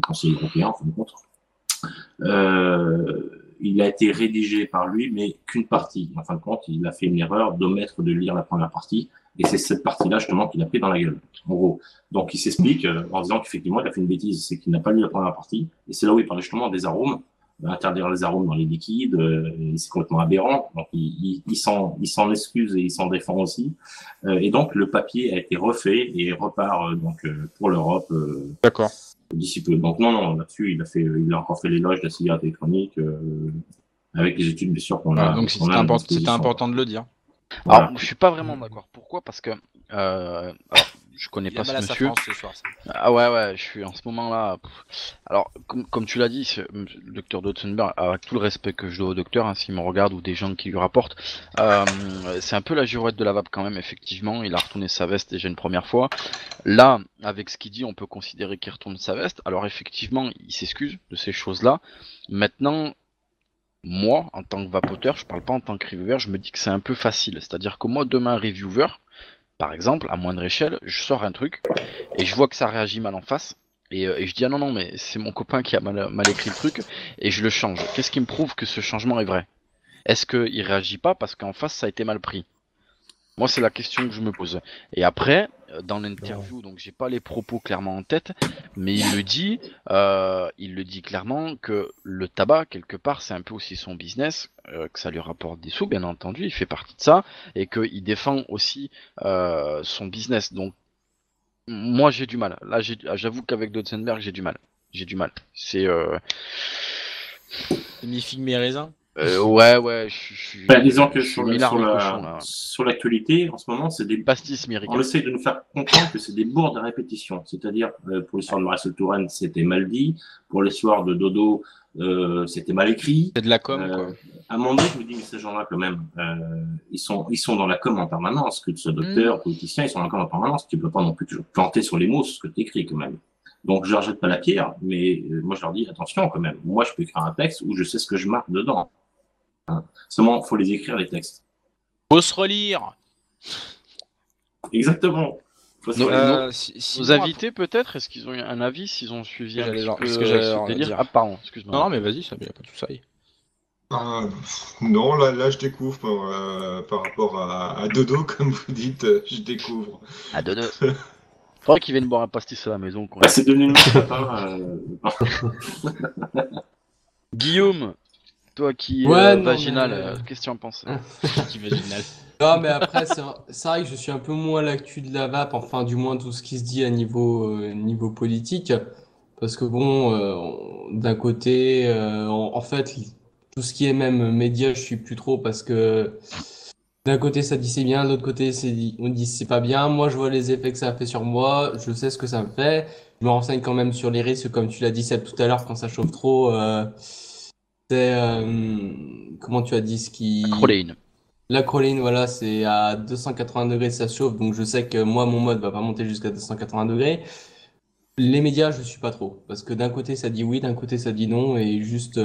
Conseil européen, en fin de compte, il a été rédigé par lui, mais qu'une partie. En fin de compte, il a fait une erreur d'omettre de lire la première partie, et c'est cette partie-là justement qu'il a pris dans la gueule, en gros. Donc il s'explique en disant qu'effectivement il a fait une bêtise, c'est qu'il n'a pas lu la première partie, et c'est là où il parle justement des arômes, interdire les arômes dans les liquides, c'est complètement aberrant. Donc il s'en excuse et il s'en défend aussi, et donc le papier a été refait et repart pour l'Europe. D'accord. D'ici peu. Donc non, là-dessus, il a encore fait l'éloge de la cigarette électronique avec les études bien sûr qu'on a. Donc c'était important de le dire. Alors, je suis pas vraiment d'accord. Pourquoi? Parce que alors, je connais pas ce monsieur. Ah ouais, je suis en ce moment-là. Alors, comme tu l'as dit, le docteur Dotzenberg, avec tout le respect que je dois au docteur, s'il me regarde ou des gens qui lui rapportent, c'est un peu la girouette de la vape quand même. Effectivement, il a retourné sa veste déjà une première fois. Là, avec ce qu'il dit, on peut considérer qu'il retourne sa veste. Alors effectivement, il s'excuse de ces choses-là. Maintenant, moi, en tant que vapoteur, je parle pas en tant que reviewer, je me dis que c'est un peu facile. C'est-à-dire que moi, demain, reviewer, par exemple, à moindre échelle, je sors un truc et je vois que ça réagit mal en face. Et je dis, ah non, mais c'est mon copain qui a mal écrit le truc et je le change. Qu'est-ce qui me prouve que ce changement est vrai? Est-ce qu'il réagit pas parce qu'en face, ça a été mal pris? Moi, c'est la question que je me pose. Et après, dans l'interview, donc j'ai pas les propos clairement en tête, mais il le dit clairement que le tabac, quelque part, c'est un peu aussi son business, que ça lui rapporte des sous, bien entendu, il fait partie de ça, et qu'il défend aussi son business. Donc, moi, j'ai du mal. Là, j'avoue qu'avec Dotzenberg, j'ai du mal. C'est mi figue mes raisins. Ouais, disons que sur l'actualité, en ce moment, c'est des pastis miriques. On essaie de nous faire comprendre que c'est des bourdes à répétition. C'est-à-dire, pour l'histoire de Marisol Touraine, c'était mal dit. Pour l'histoire de Dodo, c'était mal écrit. C'est de la com, quoi. À un moment donné, je me dis, mais ces gens-là, quand même, ils sont dans la com en permanence. Que ce docteur, politicien, ils sont dans la com en permanence. Tu peux pas non plus toujours planter sur les mots ce que tu écris, quand même. Donc, je leur jette pas la pierre, mais moi, je leur dis, attention, quand même. Moi, je peux écrire un texte où je sais ce que je marque dedans. Seulement, faut les écrire, les textes. Faut se relire. Exactement. Nos invités, peut-être, est-ce qu'ils ont eu un avis, s'ils ont suivi un petit peu ce délire? Ah, pardon, excuse-moi. Non, mais vas-y, ça y a pas tout ça. Non, là, je découvre par rapport à Dodo, comme vous dites, je découvre. À Dodo. Faudrait qu'ils viennent boire un pastis à la maison. C'est devenu une papa. Guillaume, toi qui es vaginal, qu'est-ce que tu en penses? Qui vaginal. Non, mais après, c'est vrai que je suis un peu moins l'actu de la vape, enfin, du moins tout ce qui se dit à niveau politique. Parce que bon, d'un côté, en fait, tout ce qui est même média, je suis plus trop parce que d'un côté ça dit c'est bien, de l'autre côté on dit c'est pas bien. Moi, je vois les effets que ça a fait sur moi, je sais ce que ça me fait. Je me renseigne quand même sur les risques, comme tu l'as dit Seb tout à l'heure, quand ça chauffe trop, C'est comment tu as dit ce qui. Acrolein. L'acrolein, voilà, c'est à 280 degrés, ça chauffe, donc je sais que moi, mon mode va pas monter jusqu'à 280 degrés. Les médias, je suis pas trop, parce que d'un côté ça dit oui, d'un côté ça dit non, et juste,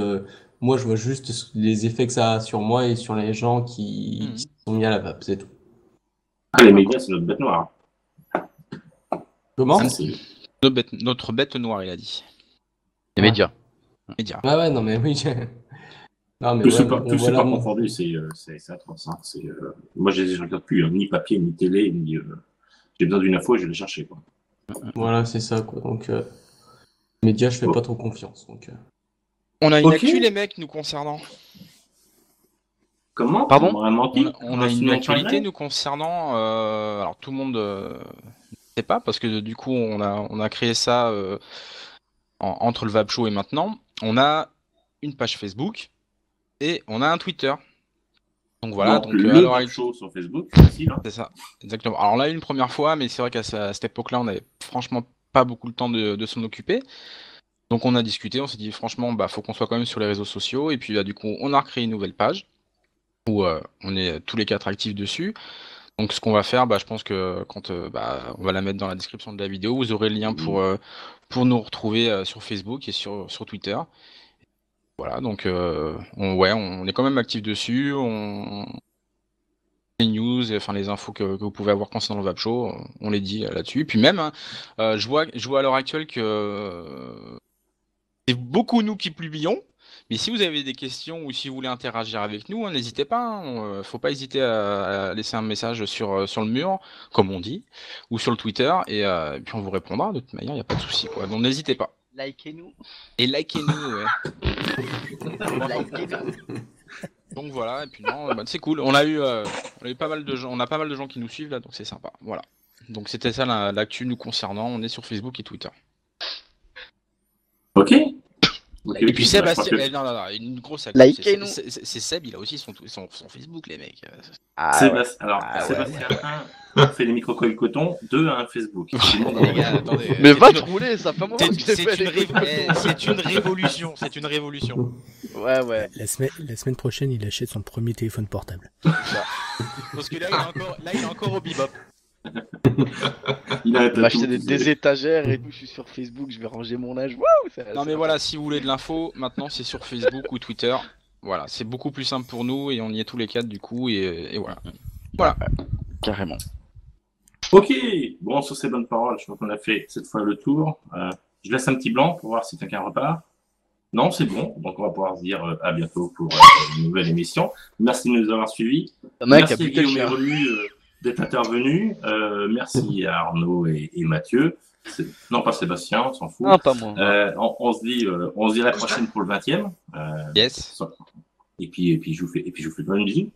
moi je vois juste les effets que ça a sur moi et sur les gens qui se sont mis à la vape, c'est tout. Ah, les médias, c'est notre bête noire. Comment? Ça, c'est- Notre bête noire, il a dit. Les Ouais. médias. Média. Ouais, ouais, non, mais oui. Non, mais Tout ouais, c'est mais pas, bon, tout c'est voilà. pas confondu, c'est atroce. Hein. Moi, je regarde plus, hein, ni papier, ni télé, ni. J'ai besoin d'une info, je vais la chercher. Quoi. Voilà, c'est ça, quoi. Donc, médias, je fais pas trop confiance. Donc, On a une Ok. actu, les mecs, nous concernant. Comment? Pardon? On a menti? On a une actualité nous concernant. Alors tout le monde ne sait pas parce que du coup on a créé ça entre le Vape Show et maintenant. On a une page Facebook et on a un Twitter. Donc voilà. Donc, à le l'heure Vape actuelle, Show sur Facebook, facile. Hein. c'est ça, exactement. Alors on l'a eu une première fois, mais c'est vrai qu'à cette époque-là, on n'avait franchement pas beaucoup le temps de s'en occuper. Donc on a discuté, on s'est dit franchement, faut qu'on soit quand même sur les réseaux sociaux. Et puis du coup, on a recréé une nouvelle page où on est tous les quatre actifs dessus. Donc ce qu'on va faire, je pense que quand on va la mettre dans la description de la vidéo, vous aurez le lien pour nous retrouver sur Facebook et sur Twitter. Voilà, donc on est quand même actif dessus. Les news, enfin les infos que vous pouvez avoir concernant le Vape Show, on les dit là-dessus. Et puis même, je vois à l'heure actuelle que c'est beaucoup nous qui publions. Mais si vous avez des questions ou si vous voulez interagir avec nous, n'hésitez pas. Faut pas hésiter à laisser un message sur le mur, comme on dit, ou sur le Twitter, et puis on vous répondra. De toute manière, il n'y a pas de souci, quoi. Donc n'hésitez pas. Likez-nous. Et likez-nous, ouais. Likez-nous. Donc voilà. Et puis non, c'est cool. On a eu pas mal de gens. On a pas mal de gens qui nous suivent là, donc c'est sympa. Voilà. Donc c'était ça l'actu nous concernant. On est sur Facebook et Twitter. Ok. Et puis Seb, Sébastien, non, une grosse actu. Likez-nous. C'est Seb, il a aussi son Facebook, les mecs. Sébastien, alors, Ah, Sébastien, un fait les micro-coils coton, 2 a un Facebook. Les gars, attendez. Mais va te rouler, ça fait un moment que j'ai fait C'est une révolution, c'est une révolution. Ouais. La semaine prochaine, il achète son premier téléphone portable. Parce que là, il est encore au bebop. Il a un On va acheter tatou, des étagères et tout, je suis sur Facebook, je vais ranger mon âge. Waouh, Non mais voilà, si vous voulez de l'info, maintenant c'est sur Facebook ou Twitter. Voilà, c'est beaucoup plus simple pour nous et on y est tous les quatre du coup et voilà. Voilà. Carrément. Ok, bon, sur ces bonnes paroles, je crois qu'on a fait cette fois le tour. Je laisse un petit blanc pour voir si quelqu'un repart. Non, c'est bon, donc on va pouvoir se dire à bientôt pour une nouvelle émission. Merci de nous avoir suivis. Merci Guillaume et Relu d'être intervenus. Merci à Arnaud et Mathieu. Non, pas Sébastien, on s'en fout. Non, pas moi. On se dit à la prochaine pour le 20e. Yes. Et puis je vous fais plein de bisous.